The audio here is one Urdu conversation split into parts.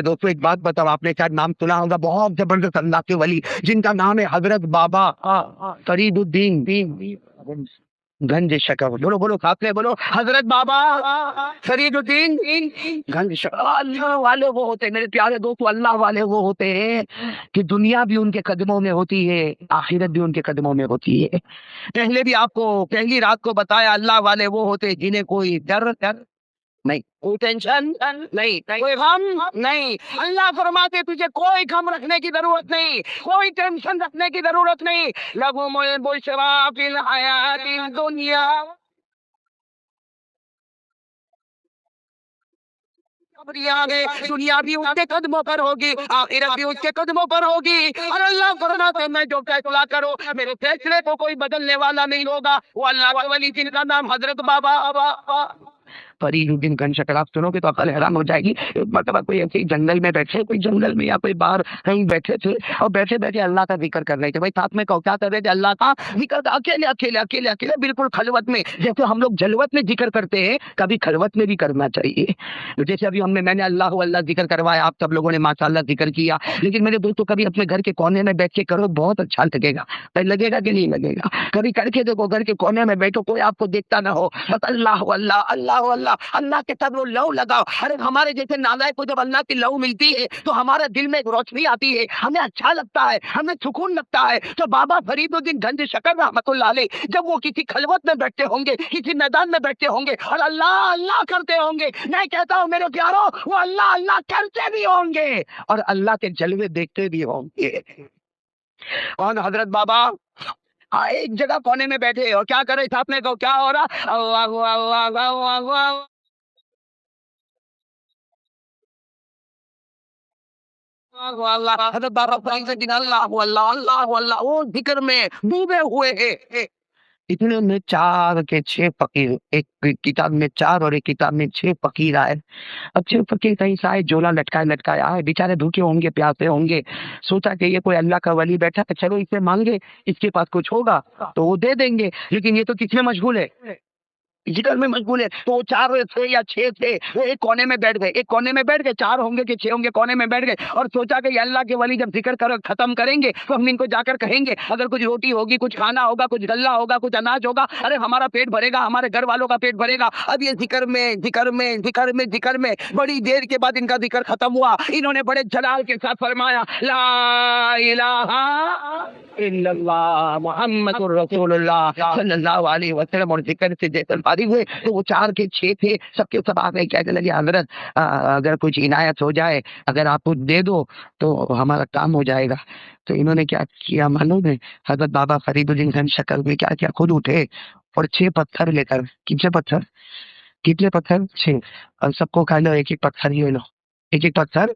دوستوں ایک بات بتاؤ، آپ نے شاید نام سنا ہوگا، بہت زبردست اللہ کے ولی جن کا نام ہے حضرت بابا فرید الدین گنج شکر. بولو بولو ساتھ میں بولو، حضرت بابا فرید الدین گنج شکر. اللہ والے وہ ہوتے ہیں میرے پیارے دوستو، اللہ والے وہ ہوتے ہیں کہ دنیا بھی ان کے قدموں میں ہوتی ہے، آخرت بھی ان کے قدموں میں ہوتی ہے. پہلے بھی آپ کو پہلی رات کو بتایا، اللہ والے وہ ہوتے جنہیں کوئی ڈر نہیں، کوئی ٹینشن نہیں، کوئی غم نہیں. اللہ فرماتے تجھے کوئی غم رکھنے کی ضرورت نہیں، کوئی ٹینشن رکھنے کی ضرورت نہیں. لہم البشری فی الحیات الدنیا، دنیا بھی اس کے قدموں پر ہوگی، آخرت بھی اس کے قدموں پر ہوگی. اور اللہ فرماتے میں جو فیصلہ کروں میرے فیصلے کو کوئی بدلنے والا نہیں ہوگا. وہ اللہ کے ولی جن کا نام حضرت بابا فرید الدین گنج شکر. آپ سنو گے تو عقل حیران ہو جائے گی. ایک مرتبہ کوئی ایسے جنگل میں بیٹھے، کوئی جنگل میں یا کوئی باہر کہیں بیٹھے تھے، اور بیٹھے بیٹھے اللہ کا ذکر کر رہے تھے. بھائی ساتھ میں کیا کر رہے تھے؟ اللہ کا ذکر. اکیلے اکیلے اکیلے اکیلے بالکل خلوت میں. جیسے ہم لوگ جلوت میں ذکر کرتے ہیں، کبھی خلوت میں بھی کرنا چاہیے. جیسے ابھی میں نے اللہ اللہ ذکر کروایا، آپ سب لوگوں نے ماشاءاللہ ذکر کیا، لیکن میرے دوستوں کبھی اپنے گھر کے کونے میں بیٹھ کے کرو، بہت اچھا لگے گا. لگے گا کہ نہیں لگے گا؟ کبھی کر کے دیکھو، گھر کے کونے میں بیٹھو، کوئی آپ کو دیکھتا نہ ہو، بس اللہ اللہ اللہ اللہ اللہ کے ساتھ وہ لو لگاؤ. ارے ہمارے جیسے نالائق کو جب اللہ کی لو ملتی ہے تو ہمارے دل میں ایک روشنی آتی ہے، ہمیں اچھا لگتا ہے، ہمیں سکون لگتا ہے. تو بابا فرید الدین گنج شکر رحمت اللہ علیہ جب وہ کسی خلوت میں بیٹھتے ہوں گے، کسی میدان میں بیٹھتے ہوں گے اور اللہ اللہ کرتے ہوں گے، میں کہتا ہوں میرے پیارو وہ اللہ اللہ کرتے بھی ہوں گے اور اللہ کے جلوے دیکھتے بھی ہوں گے. اور حضرت بابا ایک جگہ کونے میں بیٹھے اور کیا کر رہے تھے؟ آپ نے کہا کیا ہو رہا؟ اللہ اللہ اللہ اللہ. حضرت بابا فرید الدین اللہ اللہ اللہ اللہ وہ ذکر میں ڈوبے ہوئے ہیں. اتنے میں 4 کے 6 فقیر، ایک کتاب میں 4 اور ایک کتاب میں 6 فقیر آئے. اب 6 فقیر کہیں سے آئے، جولا لٹکائے آئے، بیچارے بھوکے ہوں گے، پیاسے ہوں گے. سوچا کہ یہ کوئی اللہ کا ولی بیٹھا ہے، چلو اس سے مانگے، اس کے پاس کچھ ہوگا تو وہ دے دیں گے. لیکن یہ تو کس میں مشغول ہے؟ ذکر میں مشغول ہے. تو 4 تھے یا 6 تھے، وہ ایک کونے میں بیٹھ گئے. ایک کونے میں بیٹھ گئے، 4 ہوں گے کہ 6 ہوں گے، کونے میں بیٹھ گئے اور سوچا کہ یہ اللہ کے ولی جب ذکر ختم کریں گے تو ہم ان کو جا کر کہیں گے اگر کچھ روٹی ہوگی، کچھ کھانا ہوگا، کچھ غلہ ہوگا، کچھ اناج ہوگا، ارے ہمارا پیٹ بھرے گا، ہمارے گھر والوں کا پیٹ بھرے گا. اب یہ ذکر میں بڑی دیر کے بعد ان کا ذکر ختم ہوا. انہوں نے بڑے جلال کے ساتھ فرمایا لا الہ الا اللہ محمد رسول اللہ صلی اللہ علیہ وسلم. اور ذکر سے جیسے فارغ ہوئے تو وہ 4 کے 6 تھے، سب کے سب آ گئے. کہنے لگے حضرت اگر کچھ عنایت ہو جائے، اگر آپ کچھ دے دو تو ہمارا کام ہو جائے گا. تو انہوں نے کیا کیا معلوم ہے؟ حضرت بابا فرید الدین گنج شکر میں کیا خود اٹھے اور 6 پتھر لے کر، کتنے پتھر 6، اور سب کو کہا لو ایک ایک پتھر لے لو، ایک ایک پتھر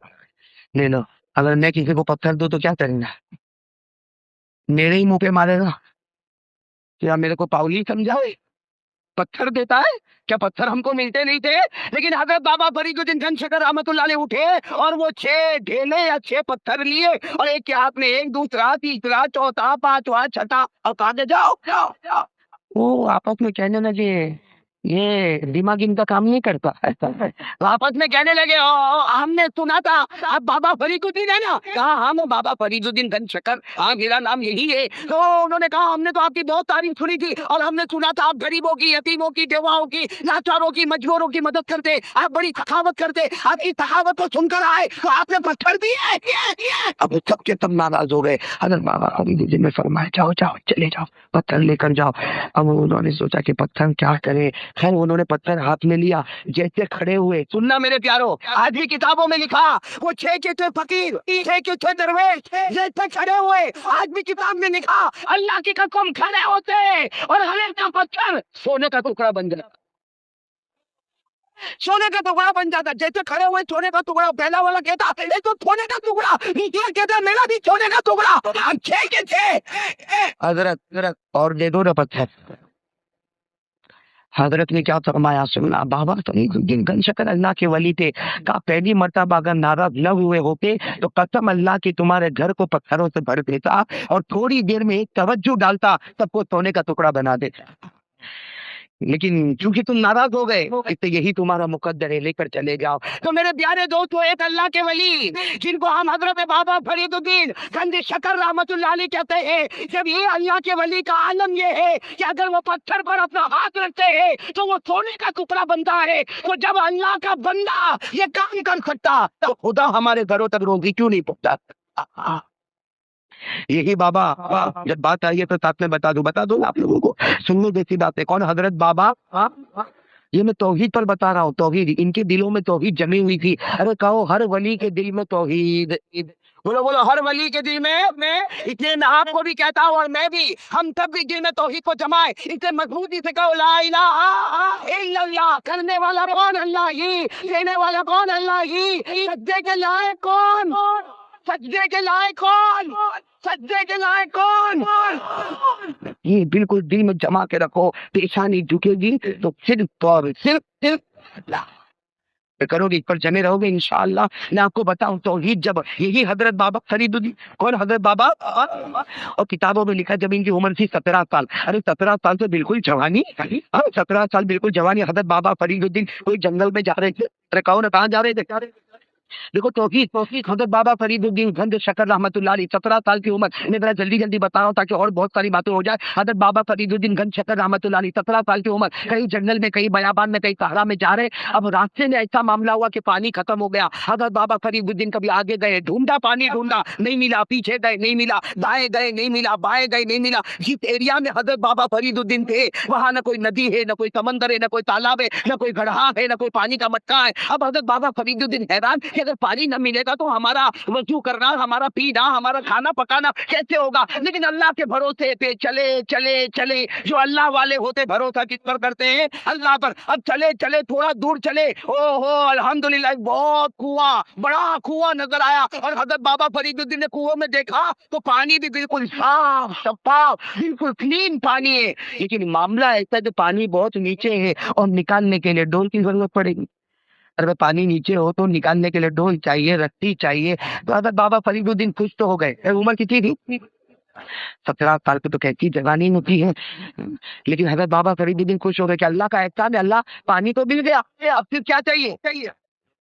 لے لو. اگر میں کسی کو پتھر دوں تو کیا کریں گا؟ میرے ہی منہ پہ مارے گا. کیا میرے کو پاؤلی سمجھا ہے؟ پتھر دیتا ہے کیا؟ پتھر ہم کو ملتے نہیں تھے. لیکن حضرت بابا فرید الدین گنج شکر رحمت اللہ علیہ اٹھے اور وہ 6 ڈھیلے یا 6 پتھر لیے اور ایک کے ہاتھ میں، ایک دوسرا تیسرا چوتھا پانچواں چھٹا، اور کہا دے جاؤ. وہ آپس میں کہنے لگے یہ دماغ ان کا کام نہیں کرتا. آپس میں کہنے لگے ہم نے سنا تھا آپ بابا فرید الدین ہے نا؟ کہا ہم بابا فرید الدین گنج شکر، ہاں میرا نام یہی ہے. تو انہوں نے کہا ہم نے تو آپ کی بہت تعریف سنی تھی اور ہم نے سنا تھا آپ غریبوں کی، یتیموں کی، بیواؤں کی، لاچاروں کی، مجبوروں کی مدد کرتے، آپ بڑی سخاوت کرتے. آپ کی سخاوت کو سن کر آئے تو آپ نے پتھر دیے. اب سب کے سب ناراض ہو گئے. حضرت بابا فرید الدین نے فرمایا جاؤ چلے جاؤ، پتھر لے کر جاؤ. اب انہوں نے سوچا کہ پتھر کیا کرے. خیر انہوں نے پتھر ہاتھ میں لیا، جیسے کھڑے ہوئے، سننا میرے پیارو، آج بھی کتابوں میں لکھا وہ 6 کے 6 فقیر، 6 کے 6 درویش جیسے کھڑے ہوئے. آج بھی کتاب میں لکھا اللہ کی قسم کھڑے ہوتے اور ہمیشہ پتھر سونے کا ٹکڑا بن جاتا، سونے کا ٹکڑا بن جاتا. جیسے کھڑے ہوئے سونے کا ٹکڑا. پہلا والا کہتا یہ تو سونے کا ٹکڑا، دوسرا کہتا میرا بھی سونے کا ٹکڑا. ہم 6 کے 6 حضرت اور دے دو نا پتھر. حضرت نے کیا فرمایا سننا. بابا فرید الدین گنج شکر اللہ کے ولی تھے. کہا پہلی مرتبہ اگر ناراض نہ ہوئے ہوتے تو قسم اللہ کی تمہارے گھر کو پتھروں سے بھر دیتا اور تھوڑی دیر میں ایک توجہ ڈالتا سب کو سونے کا ٹکڑا بنا دیتا. لیکن چونکہ تم ناراض ہو گئے تو یہی تمہارا مقدر ہے، لے کر چلے جاؤ۔ تو میرے پیارے دوستو، ایک اللہ کے ولی جن کو ہم حضرت بابا فرید الدین گنج شکر رحمت اللہ علیہ کہتے ہیں، جب یہ اللہ کے ولی کا عالم یہ ہے کہ اگر وہ پتھر پر اپنا ہاتھ رکھتے ہیں تو وہ سونے کا ٹکڑا بنتا ہے، تو جب اللہ کا بندہ یہ کام کر سکتا تو خدا ہمارے گھروں تک روزی کیوں نہیں پہنچا؟ یہی بابا، جب بات آئی ہے تو ساتھ میں بتا دوں آپ لوگوں کو سننے جیسی بات ہے۔ کون؟ حضرت بابا۔ یہ میں توحید پر بتا رہا ہوں، توحید، ان کے دلوں میں توحید جمی ہوئی تھی۔ ارے کہو ہر ولی کے دل میں توحید، بولو بولو، ہر ولی کے دل میں اتنے میں آپ کو بھی کہتا ہوں اور میں بھی، ہم سب بھی دل میں توحید کو جمائے، اتنے مضبوطی سے کہو لا الہ الا اللہ۔ کرنے والا کون؟ اللہ ہی۔ دینے والا کون؟ اللہ ہی۔ سجدے کے لائق کون؟ سجدے کے لائق کون؟ سجدے کے لائق کون؟ یہ بالکل دل میں جما کے رکھو، پیشانی جھکے گی تو صرف اور صرف اللہ کرو گے، اس پر جمے رہو گے انشاءاللہ۔ میں آپ کو بتاؤں توحید، جب یہی حضرت بابا فرید الدین، کون حضرت بابا؟ اور کتابوں میں لکھا جب ان کی عمر تھی 17 سال۔ ارے 17 سال تو بالکل جوانی، 17 سال بالکل جوانی۔ حضرت بابا فرید الدین کوئی جنگل میں جا رہے تھے، ارے کہو نا کہاں جا رہے تھے؟ دیکھو توحید، حضرت بابا فرید الدین گنج شکر رحمت اللہ علیہ، 17 سال کی عمر۔ میں ذرا جلدی بتا رہا ہوں تاکہ اور بہت ساری باتیں ہو جائے۔ حضرت بابا فرید الدین گنج شکر رحمت اللہ علیہ، 17 سال کی عمر، کہیں جنگل میں، کہیں بیابان میں، کہیں صحرا میں جا رہے۔ اب راستے میں ایسا معاملہ ہوا کہ پانی ختم ہو گیا۔ حضرت بابا فرید الدین کبھی آگے گئے، ڈھونڈا پانی، ڈھونڈا نہیں ملا، پیچھے گئے نہیں ملا، دائیں گئے نہیں ملا، بائیں گئے نہیں ملا۔ جس ایریا میں حضرت بابا فرید الدین تھے وہاں نہ کوئی ندی ہے، نہ کوئی سمندر ہے، نہ کوئی تالاب ہے، نہ کوئی گڑھا ہے، نہ کوئی پانی کا مٹکا ہے۔ اب حضرت بابا فرید الدین حیران کہ اگر پانی نہ ملے گا تو ہمارا وضو کرنا، ہمارا پینا، ہمارا کھانا پکانا کیسے ہوگا؟ لیکن اللہ کے بھروسے پہ چلے چلے چلے۔ جو اللہ والے ہوتے بھروسہ کس پر کرتے ہیں؟ اللہ پر۔ اب چلے چلے، تھوڑا دور چلے، او ہو الحمدللہ ایک بہت کنواں، بڑا کنواں نظر آیا، اور حضرت بابا فرید الدین نے کنویں میں دیکھا تو پانی بھی بالکل صاف شفاف، بالکل کلین پانی ہے، لیکن معاملہ ایسا ہے کہ پانی بہت نیچے ہے اور نکالنے کے لیے ڈول کی ضرورت پڑے گی۔ اگر پانی نیچے ہو تو نکالنے کے لیے ڈول چاہیے، رسی چاہیے۔ تو حضرت بابا فرید الدین خوش تو ہو گئے، عمر کتنی تھی؟ 17 سال کی تو کیسی جوانی ہوتی ہے، لیکن حضرت بابا فرید الدین خوش ہو گئے کہ اللہ کا احسان ہے، اللہ پانی تو مل گیا، اب پھر کیا چاہیے؟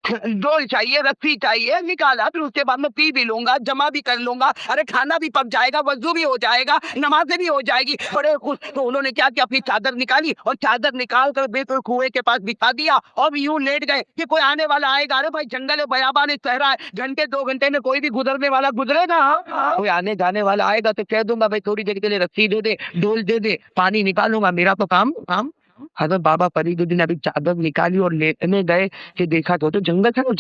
ڈول چاہیے، رسی چاہیے، نکالا، پھر اس کے بعد میں پی بھی لوں گا، جمع بھی کر لوں گا، ارے کھانا بھی پک جائے گا، وضو بھی ہو جائے گا، نمازیں بھی ہو جائے گی، بڑے خوش۔ تو انہوں نے کیا کیا، اپنی چادر نکالی اور چادر نکال کر بالکل کنویں کے پاس بچھا دیا اور یوں لیٹ گئے کہ کوئی آنے والا آئے گا، ارے بھائی جنگل ہے، بیابان ہے، صحرا ہے، گھنٹے 2 گھنٹے میں کوئی بھی گزرنے والا گزرے گا، کوئی آنے جانے والا آئے گا تو کہہ دوں گا بھائی تھوڑی دیر کے لیے رسی دے دے، ڈول دے دے، پانی نکالوں گا، میرا تو کام۔ حضرت بابا فرید الدین ابھی چادر نکالی اور لیٹنے گئے کہ دیکھا تو جنگل تھا، وہ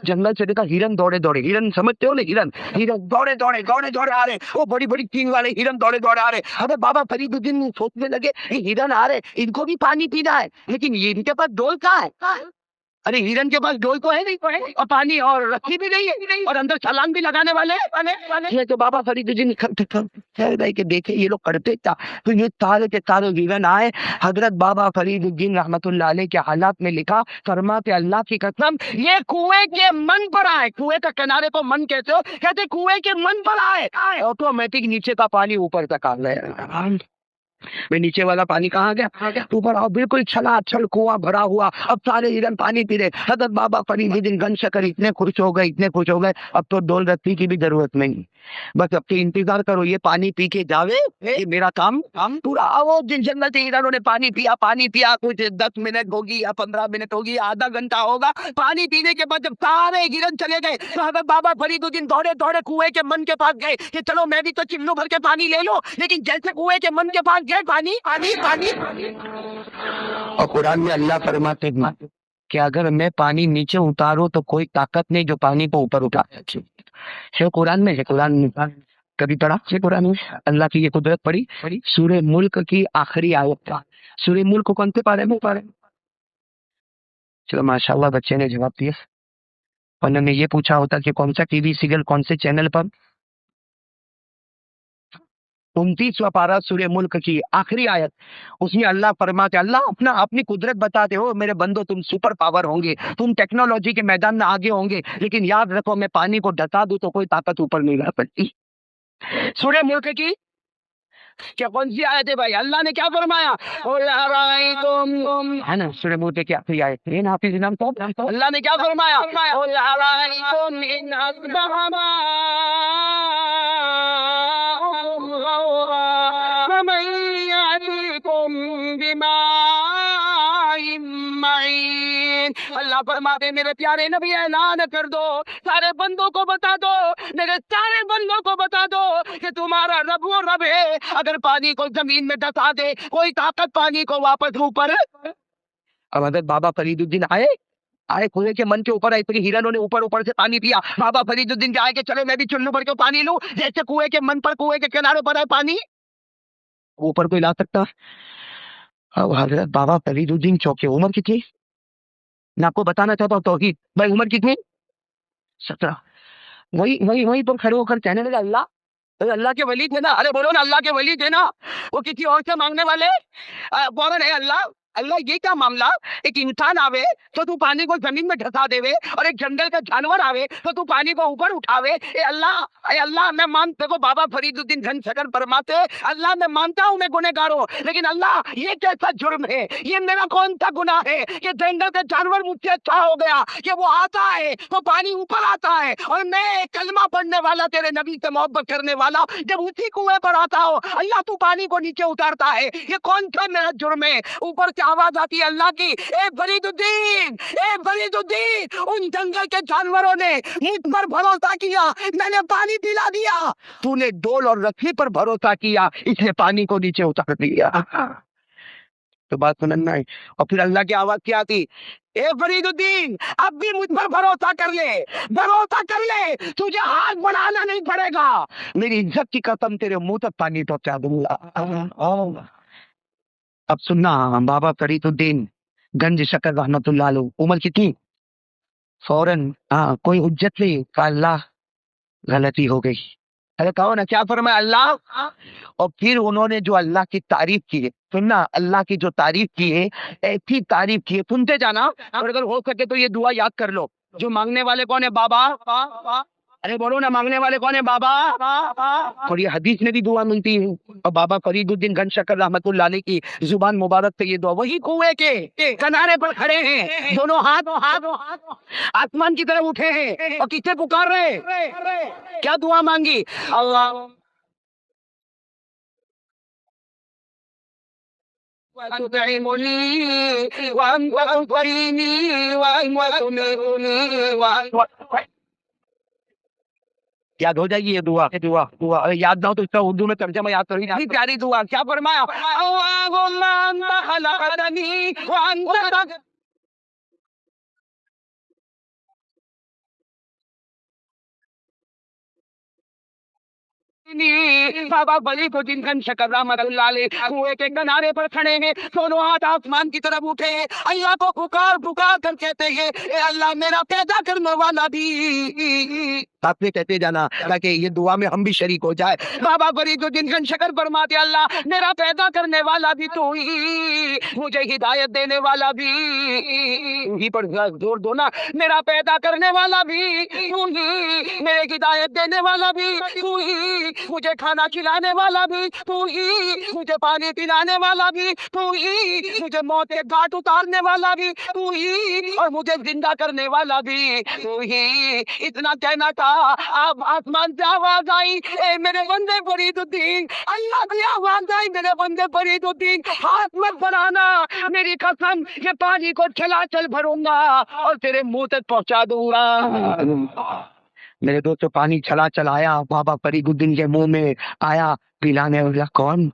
جنگل سے دیکھا ہرن دوڑے، ہرن سمجھتے ہو نا، ہرن دوڑے آ رہے، وہ بڑی ٹینگ والے ہرن دوڑے آ رہے۔ حضرت بابا فرید الدین سوچنے لگے یہ ہرن آ رہے، ان کو بھی پانی پینا ہے، لیکن ان کے پاس ڈول کہاں ہے؟ ارے ہرن کے پاس ڈول تو ہے نہیں، اور پانی اور رسی بھی نہیں ہے، اور اندر چھلانگ بھی لگانے والے۔ تو بابا فرید الدین کہ دیکھے یہ لوگ کرتے کیا، تو یہ سارے کے سارے ہرن آئے۔ حضرت بابا فرید الدین رحمت اللہ علیہ کے حالات میں لکھا، فرماتے اللہ کی قسم یہ کنویں کے من پر آئے، کنویں کا کنارے کو من کہتے ہو، کہتے کنویں کے من پر آئے، آٹومیٹک نیچے کا پانی اوپر تک آ گیا۔ میں نیچے والا پانی کہاں گیا؟ اوپر آؤ، بالکل چھلا چھل کنواں بھرا ہوا، اب سارے ہرن پانی پی رہے۔ حضرت بابا فرید الدین گنج شکر اتنے خوش ہو گئے، اب تو ڈول رسی کی بھی ضرورت نہیں، بس اب کے انتظار کرو یہ پانی پی کے جاوے، یہ میرا کام پورا۔ وہ جنگل سے ہرنوں نے پانی پیا، کچھ 10 منٹ ہوگی یا 15 منٹ ہوگی، آدھا گھنٹہ ہوگا، پانی پینے کے بعد جب سارے ہرن چلے گئے تو حضرت بابا فرید الدین دوڑے کنویں کے من کے پاس گئے کہ چلو میں بھی تو چلو بھر کے پانی لے لو، لیکن جیسے کنویں کے من کے پاس گئے پانی۔ اور قرآن میں اللہ فرماتے ہیں کہ اگر میں پانی نیچے اتاروں تو کوئی طاقت نہیں جو پانی کو اوپر اٹھا ہے، قرآن میں کبھی پڑھا ہے قرآن میں اللہ کی یہ قدرت پڑھی؟ سورہ ملک کی آخری آیت کا، سورہ ملک کون سے پارے میں؟ چلو ماشاءاللہ بچے نے جواب دیا، ورنہ میں یہ پوچھا ہوتا کہ کون سا ٹی وی سیریل کون سے چینل پر۔ 29واں پارہ سورہ ملک کی آخری آیت، اس میں اللہ فرماتے، اللہ اپنی قدرت بتاتے ہو میرے بندو، تم سپر پاور ہوں گے، تم ٹیکنالوجی کے میدان میں آگے ہوں گے، لیکن یاد رکھو میں پانی کو ڈھکا دوں تو کوئی طاقت اوپر نہیں رہ سکتی۔ سورہ ملک کی کیا کون سی آیت ہے بھائی؟ اللہ نے کیا فرمایا؟ قل ارائیتم، ہے نا سورہ موت کی آخری آیت ہے نا، حافظ نام تو اللہ نے کیا فرمایا؟ قل ارائیتم ان اصبح ماؤکم غورا فمن یأتیکم بماء معین۔ اللہ فرماتے ہیں میرے پیارے نبی اعلان کر دو، سارے بندوں کو بتا دو، میرے سارے بندوں کو بتا دو کہ تمہارا رب وہ رب ہے اگر پانی کو زمین میں دھسا دے، کوئی طاقت پانی کو واپس اوپر۔ اب حضرت بابا فرید الدین آئے کنویں کے من کے اوپر آئے، ہرنوں نے اوپر سے پانی پیا، بابا فرید الدین کے آئے کہ چلو میں بھی چلو بھر کے پانی لوں، جیسے کنویں کے من پر کنویں کے کنارے پر آئے پانی اوپر کوئی لا سکتا؟ اب حضرت بابا فرید الدین چوکے، عمر کتنی؟ میں آپ کو بتانا چاہتا ہوں توحید، بھائی عمر کتنی؟ 17۔ وہی تم کھڑے ہو کر کہنے لگے اللہ کے ولی تھے نا، ارے بولو نا اللہ کے ولی تھے نا، وہ کسی اور سے مانگنے والے فوراً ہے اللہ یہ کیا معاملہ؟ ایک انسان آوے تو تو پانی کو زمین میں ڈھسا دے اور ایک جنگل کا جانور آوے تو تو پانی کو اوپر اٹھاوے۔ اے اللہ میں مانتے کو بابا فرید الدین گھن شکر فرماتے اللہ میں مانتا ہوں میں گنہگار ہوں، لیکن اللہ یہ کیسا جرم ہے، یہ میرا کون سا گناہ ہے کہ جنگل کا جانور مجھ سے اچھا ہو گیا کہ وہ آتا ہے تو پانی اوپر آتا ہے، اور میں کلمہ پڑھنے والا تیرے نبی سے محبت کرنے والا جب اسی کنویں پر آتا ہو اللہ تو پانی کو نیچے اتارتا ہے، یہ کون سا میرا جرم ہے؟ اوپر سے آواز آتی ہے اللہ کی، اے فرید الدین ان جنگل کے جانوروں نے مجھ پر بھروسہ کیا، میں نے پانی پلا دیا، تو نے ڈول اور رسی پر بھروسہ کیا اس نے پانی کو نیچے اتار دیا۔ تو بات سننا ہے، اور پھر اللہ کی آواز کیا آتی؟ اے فرید الدین اب بھی مجھ پر بھروسہ کر لے تجھے ہاتھ بڑھانا نہیں پڑے گا، میری عزت کی قسم تیرے منہ تک پانی پہنچا دوں گا۔ اب سننا، بابا فرید الدین گنج شکر رحمت اللہ علیہ، عمر کتنی؟ فوراً کوئی حجت نہیں، کہا اللہ غلطی ہو گئی۔ ارے کہو نا کیا فرمایا اللہ؟ اور پھر انہوں نے جو اللہ کی تعریف کی ہے، سننا اللہ کی جو تعریف کی ہے ایسی تعریف کی ہے، سنتے جانا، اور اگر ہو سکے تو یہ دعا یاد کر لو۔ جو مانگنے والے کون ہے؟ بابا، ارے بولو نا مانگنے والے کون ہے؟ بابا، اور یہ حدیث میں بھی دعا ملتی ہے، اور بابا فرید الدین گھن شکر رحمت اللہ علیہ کی زبان مبارک سے یہ دعا، وہی کنویں کے کنارے پر کھڑے ہیں، دونوں ہاتھ آسمان کی طرف اٹھے ہیں، اور کسے پکار رہے؟ کیا دعا مانگی؟ اللہ یاد ہو جائے گی یہ دعا یاد نہ ہو تو اس کا اردو میں ترجمہ یاد کر ہی پیاری دعا کیا فرمایا؟ اللہم انت خلقتنی وانت بابا فرید الدین گھن شکر رحمت اللہ علیہ کنویں کے کنارے پر کھڑے ہیں، دونوں ہاتھ آسمان کی طرف اٹھے ہیں، اللہ کو پکار کر کہتے ہیں اے اللہ میرا پیدا کرنے والا بھی، آپ نے کہتے جانا تاکہ یہ دعا میں ہم بھی شریک ہو جائے۔ بابا فرید الدین گھن شکر فرماتے اللہ میرا پیدا کرنے والا بھی تو ہی، مجھے ہدایت دینے والا بھی ہی پر زور دو نا، میرا پیدا کرنے والا بھی تو ہی، میرے ہدایت دینے والا بھی تو ہی، مجھے کھانا کھلانے والا بھی تو ہی، مجھے پانی پلانے والا بھی تو ہی، مجھے موت کے گھاٹ اتارنے والا بھی تو ہی، اور مجھے زندہ کرنے والا بھی تو ہی۔ اتنا کہنا تھا، آپ آسمان سے آواز آئی اے میرے بندے فرید الدین، اللہ کی آواز آئی میرے بندے فرید الدین ہاتھ مت بڑھانا، میری قسم کہ پانی کو چل بھروں گا اور تیرے منہ تک پہنچا دوں گا۔ میرے دوستو پانی چل آیا بابا فرید الدین کے منہ میں آیا، پلانے والا کون؟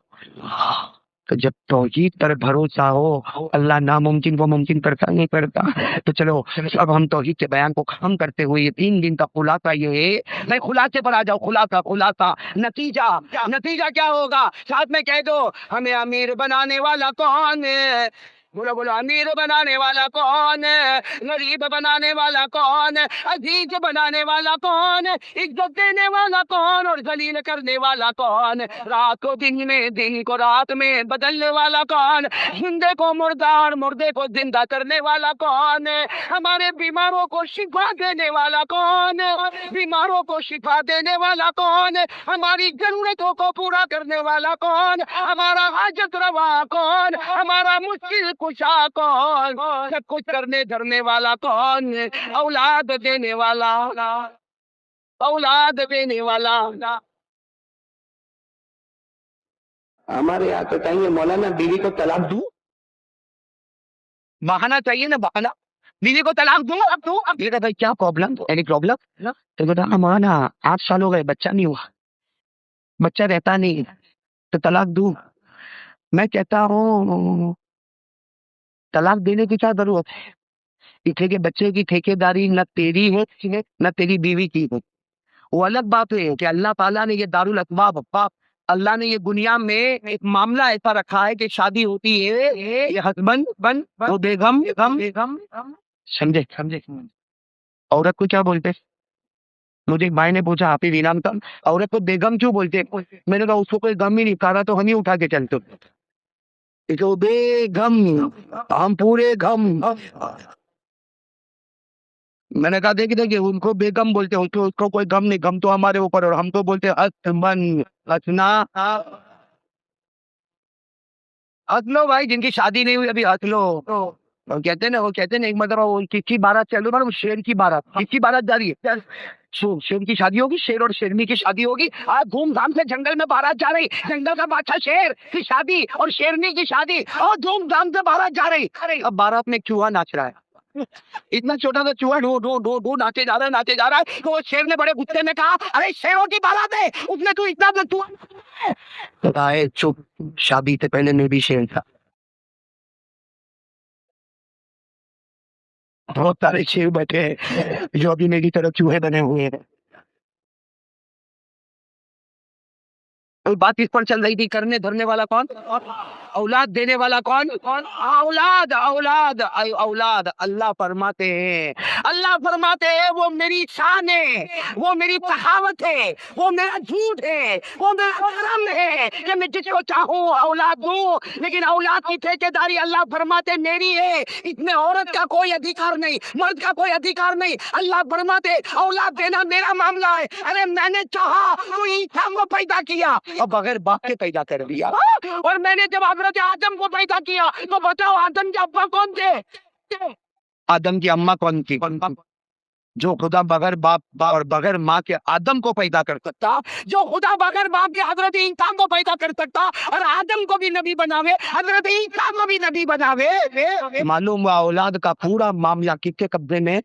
تو جب توحید پر بھروسہ ہو اللہ ناممکن کو ممکن کرتا نہیں کرتا۔ تو چلو اب ہم توحید کے بیان کو ختم کرتے ہوئے 3 دن کا خلاصہ یہ ہے، میں خلاصے پر آ جاؤ، خلاصہ نتیجہ کیا ہوگا؟ ساتھ میں کہہ دو ہمیں امیر بنانے والا کون ہے؟ بولو بولو، امیر بنانے والا کون ہے؟ غریب بنانے والا کون ہے؟ عزیز بنانے والا کون ہے؟ عزت دینے والا کون اور ذلیل کرنے والا کون؟ رات کو دن میں، دن کو رات میں بدلنے والا کون؟ زندے کو مردہ اور مردے کو زندہ کرنے والا کون ہے؟ ہمارے بیماروں کو شفا دینے والا کون ہے؟ بیماروں کو شفا دینے والا کون ہے؟ ہماری ضرورتوں کو پورا کرنے والا کون؟ ہمارا حاجت روا کون؟ ہمارا مشکل کشا کون؟ سب کچھ کرنے دھرنے والا کون؟ اولاد دینے والا، اولاد دینے والا۔ ہمارے یہاں تو چاہیے مولانا بیوی کو طلاق دوں، بہانا چاہیے نا، بہانا، بیوی کو طلاق دوں اب دوں اب۔ یہ کہتا ہے کیا پرابلم، اینی پرابلم؟ تو کہتا مولانا 8 سال ہو گئے بچہ نہیں ہوا، بچہ رہتا نہیں تو طلاق دوں؟ میں کہتا ہوں طلاق دینے کی کیا ضرورت ہے؟ کہ بچے کی ٹھیکے داری نہ تیری ہے نہ تیری بیوی کی ہے۔ وہ الگ بات ہے کہ اللہ تعالیٰ نے یہ دارالاسباب، اللہ نے یہ دنیا میں ایک معاملہ ایسا رکھا ہے کہ شادی ہوتی ہے یہ ہسبینڈ بن تو بیگم، سمجھے؟ عورت کو کیا بولتے؟ مجھے ایک بھائی نے پوچھا، آپ ہی نام تھا، عورت کو بیگم کیوں بولتے؟ میں نے کہا اس کو کوئی غم ہی نہیں، کارا تو ہم ہی اٹھا کے چلتے، بیگم، ہم پورے غم۔ میں نے کہا دیکھیے ان کو بیگم بولتے ہیں، اس کو کوئی غم نہیں، غم تو ہمارے اوپر، اور ہم کو بولتے ہسنا۔ ہنس لو بھائی، جن کی شادی نہیں ہوئی ابھی ہنس لو۔ وہ کہتے ہیں ایک مرتبہ وہ کس کی بارات چل رہی ہے، شیر کی بارات، کس کی بارات جا رہی ہے؟ شیر کی شادی ہوگی، شیر اور شیرنی کی شادی ہوگی، آج دھوم دھام سے جنگل میں بارات جا رہی، جنگل کا بادشاہ شیر کی شادی اور شیرنی کی شادی، اور دھوم دھام سے بارات جا رہی۔ اب بارات میں چوہا ناچ رہا ہے، اتنا چھوٹا سا چوہا ڈو ڈو ڈو ڈو ناچے جا رہا ہے، تو شیر نے بڑے غصے میں کہا، ارے شیروں کی بارات ہے، اس میں تو اتنا چپ، شادی سے پہلے میں بھی شیر تھا۔ بہت سارے شیر بیٹھے ہیں جو ابھی میری طرح چوہے بنے ہوئے ہیں۔ بات اس پر چل رہی تھی، کرنے دھرنے والا کون؟ اولاد دینے والا کون؟ اولاد، اولاد، اولاد۔ اللہ فرماتے ہیں، اللہ فرماتے ہیں وہ میری شان ہے، وہ میری سخاوت ہے، وہ میرا جھوٹ ہے، وہ میرا کرم ہے کہ میں جس کو چاہوں اولاد دوں، لیکن اولاد کی ٹھیکیداری اللہ فرماتے میری ہے، اس میں عورت کا کوئی ادھیکار نہیں، مرد کا کوئی ادھیکار نہیں۔ اللہ فرماتے اولاد دینا میرا معاملہ ہے۔ ارے میں نے چاہا تو انسان کو پیدا کیا اور بغیر باپ کے پیدا کر دیا، اور میں نے جب حضرت آدم کو پیدا کیا تو بتاؤ آدم کے ابا کون تھے؟ آدم کی اماں کون تھی؟ جو خدا بغیر باپ اور بغیر ماں کے آدم کو پیدا کر سکتا، جو خدا بغیر باپ کے حضرت انسان کو پیدا کر سکتا اور آدم کو بھی نبی بناوے، حضرت انسان کو بھی نبی بناوے، معلوم ہوا اولاد کا پورا معاملہ کس کے قبضے میں؟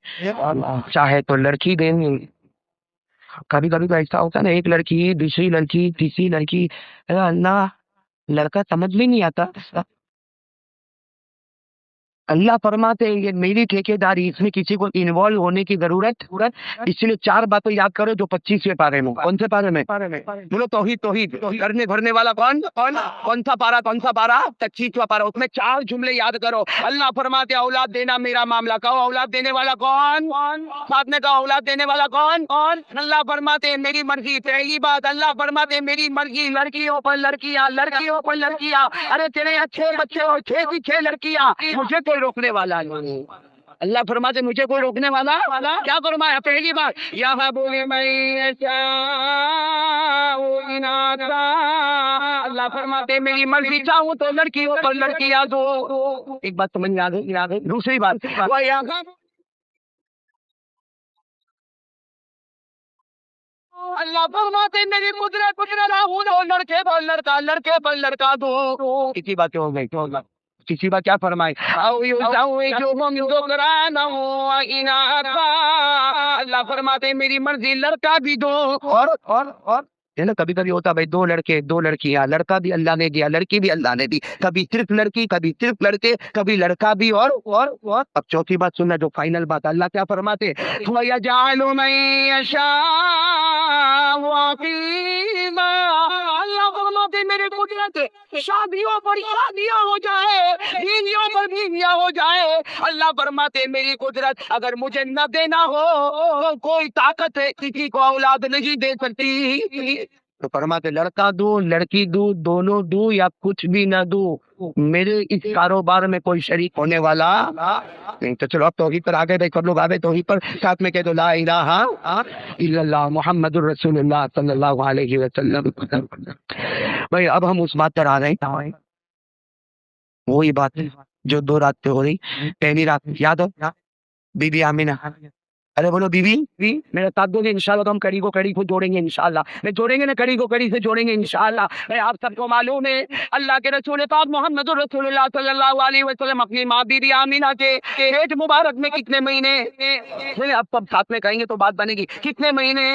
چاہے تو لڑکی دیں گے، کبھی کبھی تو ایسا ہوتا ہے نا، ایک لڑکی دوسری لڑکی تیسری لڑکی، اللہ لڑکا سمجھ میں نہیں آتا۔ اللہ فرماتے ہیں یہ میری ٹھیکیداری، اس میں کسی کو انوالو ہونے کی ضرورت، اس لیے 4 باتیں یاد کرو جو 25ویں پارے میں۔ کون سے پارے میں؟ بولو توحید، توحید کرنے بھرنے والا کون؟ کون سا پارا؟ کون سا پارا؟ 25واں پارا، اس میں 4 جملے یاد کرو۔ اللہ فرماتے اولاد دینا میرا معاملہ، کہو اولاد دینے والا کون؟ ساتھ میں کہو اولاد دینے والا کون؟ اللہ فرماتے میری مرضی، پہلی بات اللہ فرماتے میری مرضی، لڑکیوں پر لڑکیاں، لڑکیوں پر لڑکیاں، ارے تیرے اچھے بچے ہو، 6 کی 6 لڑکیاں، مجھے کوئی روکنے والا نہیں۔ اللہ فرماتے مجھے کوئی روکنے والا کیا فرمایا؟ پہلی بار اللہ فرماتے میری مرضی، چاہوں تو لڑکیوں پر لڑکیاں دو۔ ایک بات سمجھ میں آ گئی؟ دوسری بات اللہ فرماتے میری قدرت لڑکے پر لڑکا، لڑکے پر لڑکا دو۔ کسی بات ہو گئی، کسی بات کیا فرمائے؟ اللہ فرماتے میری مرضی، لڑکا بھی دو اور نا کبھی کبھی ہوتا بھائی 2 لڑکے 2 لڑکیاں، لڑکا بھی اللہ نے دیا، لڑکی بھی اللہ نے دی، کبھی صرف لڑکی، کبھی صرف لڑکے، کبھی لڑکا بھی اور اب چوتھی بات سننا، جو فائنل بات، اللہ کیا فرماتے؟ وَيَجْعَلُ مَن يَشَاءُ عَقِيمًا۔ اللہ فرماتے میرے قدرت شادیوں پر شادیاں ہو جائے، جائے، بیویوں پر بیویاں ہو جائے، اللہ فرماتے میری قدرت اگر مجھے نہ دینا ہو کوئی طاقت ہے کسی کو اولاد نہیں دے سکتی۔ تو فرماتے لڑکا دوں لڑکی دوں دونوں دوں یا کچھ بھی نہ دوں، میرے اس کاروبار میں کوئی شریک ہونے والا نہیں۔ تو چلو اب توحید پر آگے بھائی، کر لو آگے توحید پر، ساتھ میں کہہ دو لا الہ الا اللہ محمد الرسول اللہ صلی اللہ علیہ وسلم۔ بھائی اب ہم اس بات پر آ رہے ہیں، وہی بات جو دو رات پہ ہو رہی۔ پہلی رات یاد ہو بی بی آمینہ، ارے بولو بی بی میرے ساتھ دو گے انشاءاللہ تو ہم کڑی کو کڑی کو جوڑیں گے انشاءاللہ، میں جوڑیں گے نا، کڑی کو کڑی سے جوڑیں گے انشاءاللہ۔ میں آپ سب کو معلوم ہے اللہ کے رسول پاک محمد رسول اللہ صلی اللہ علیہ وسلم اپنی ماں بی بی آمینہ کے پیٹ مبارک میں کتنے مہینے، اب سب ساتھ میں کہیں گے تو بات بنے گی، کتنے مہینے؟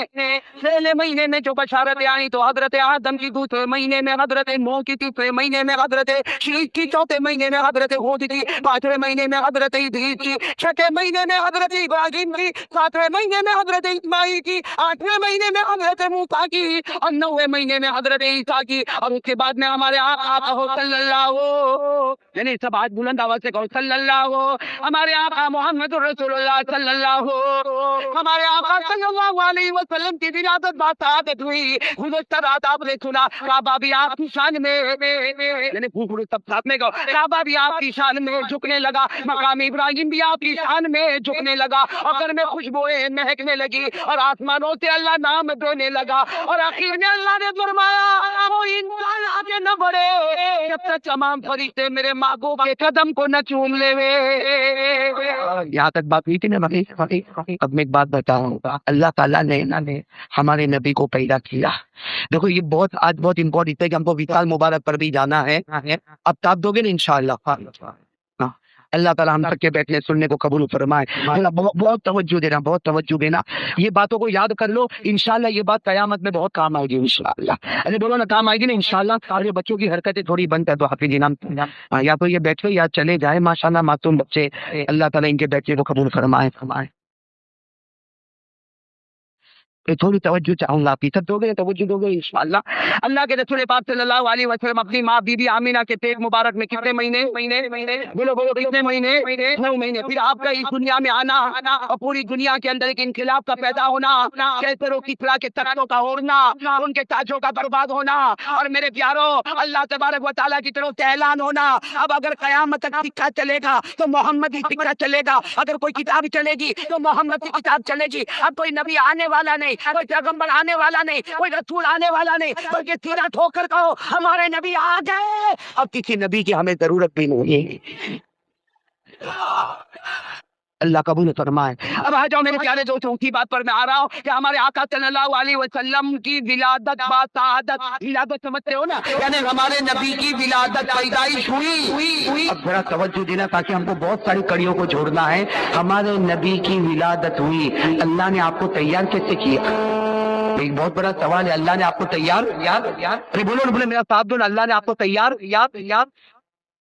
پہلے مہینے میں جو بشارتیں آئیں تو حضرت آدم کی، دوسرے مہینے میں حضرت نوح کی، تیسرے مہینے میں حضرت شیش کی، چوتھے مہینے میں حضرت ہود کی، پانچویں مہینے میں حضرت ادریس کی، چھٹے مہینے میں حضرت ابراہیم کی، ساتویں مہینے میں حضرت اسماعیل کی، آٹھویں مہینے میں حضرت موسیٰ کی، اور نویں مہینے میں حضرت عیسیٰ کی، اور اس کے بعد میں ہمارے آقا صلی اللہ، یعنی سب آج بلند آواز سے کہو صلی اللہ، ہمارے آقا محمد رسول اللہ صلی اللہ، ہمارے آقا صلی اللہ علیہ وسلم کی ولادت باسعادت ہوئی۔ گزشتہ رات آپ نے سنا کعبہ بھی آپ کی شان میں، یعنی سب ساتھ میں کہو کعبہ بھی آپ کی شان میں جھکنے لگا، مقام ابراہیم بھی آپ کی شان میں جھکنے لگا، اور گھر میں خوشبوئیں مہکنے لگی، اور آسمانوں سے اللہ نام دینے لگا، اور آخر میں اللہ نے فرمایا وہ انسان آگے نہ بڑھے جب تک تمام فرشتے میرے محبوب کے قدم کو نہ چوم لے۔ یہاں تک بات ہوئی تھی نا بھائی۔ اب میں ایک بات بتاؤں، اللہ تعالیٰ نے ہمارے نبی کو پیدا کیا۔ دیکھو یہ بہت آج بہت امپورٹنٹ ہے کہ ہم کو وصال مبارک پر بھی جانا ہے، اب تاب دو گے نا انشاءاللہ۔ اللہ تعالیٰ ہم سب کے بیٹھنے سننے کو قبول فرمائے۔ بہت توجہ دینا، بہت توجہ دینا، یہ باتوں کو یاد کر لو، انشاءاللہ یہ بات قیامت میں بہت کام آئے گی انشاءاللہ۔ ارے بولو نا کام آئے گی نا انشاءاللہ۔ سارے بچوں کی حرکتیں تھوڑی بند کر دو حافظ انعام، یا تو یہ بیٹھے یا چلے جائے، ماشاءاللہ معصوم بچے، اللہ تعالیٰ ان کے بیٹھنے کو قبول فرمائے۔ تھوڑی توجہ چاہوں گا، سب دو گے توجہ دو گے انشاءاللہ۔ اللہ کے رسول پاک صلی اللہ علیہ وسلم اپنی ماں بی بی آمینہ کے پیٹ مبارک میں کتنے مہینے، بولو بولو کتنے مہینے؟ 9 مہینے۔ پھر آپ کا اس دنیا میں آنا اور پوری دنیا کے اندر ایک انقلاب کا پیدا ہونا، کیسروں کی طرح کے تختوں کا اوڑھنا، ان کے تاجوں کا برباد ہونا، اور میرے پیاروں اللہ تبارک و تعالیٰ کی طرف سے اعلان ہونا اب اگر قیامت تک سکہ چلے گا تو محمد ہی سکہ چلے گا، اگر کوئی کتاب چلے گی تو محمد کی کتاب چلے گی۔ اب کوئی نبی آنے والا نہیں، کوئی پیغمبر آنے والا نہیں، کوئی رسول آنے والا نہیں، بلکہ سیدھا ٹھوک کر کہو ہمارے نبی آ گئے، اب کسی نبی کی ہمیں ضرورت بھی نہیں ہے۔ اللہ قبول فرمائے۔ اب آ جاؤ میرے پیارے دوستوں، کی بات پر میں آ رہا ہوں کہ ہمارے آقا صلی اللہ علیہ وسلم کی ولادت باسعادت، ولادت سمجھتے ہو نا، یعنی ہمارے نبی کی ولادت پیدائش ہوئی۔ اب ذرا توجہ دینا تاکہ ہم کو بہت ساری کڑیوں کو جوڑنا ہے۔ ہمارے نبی کی ولادت ہوئی، اللہ نے آپ کو تیار کیسے کیا؟ ایک بہت بڑا سوال ہے، اللہ نے آپ کو تیار بولو میرا صاحب دو، اللہ نے آپ کو تیار۔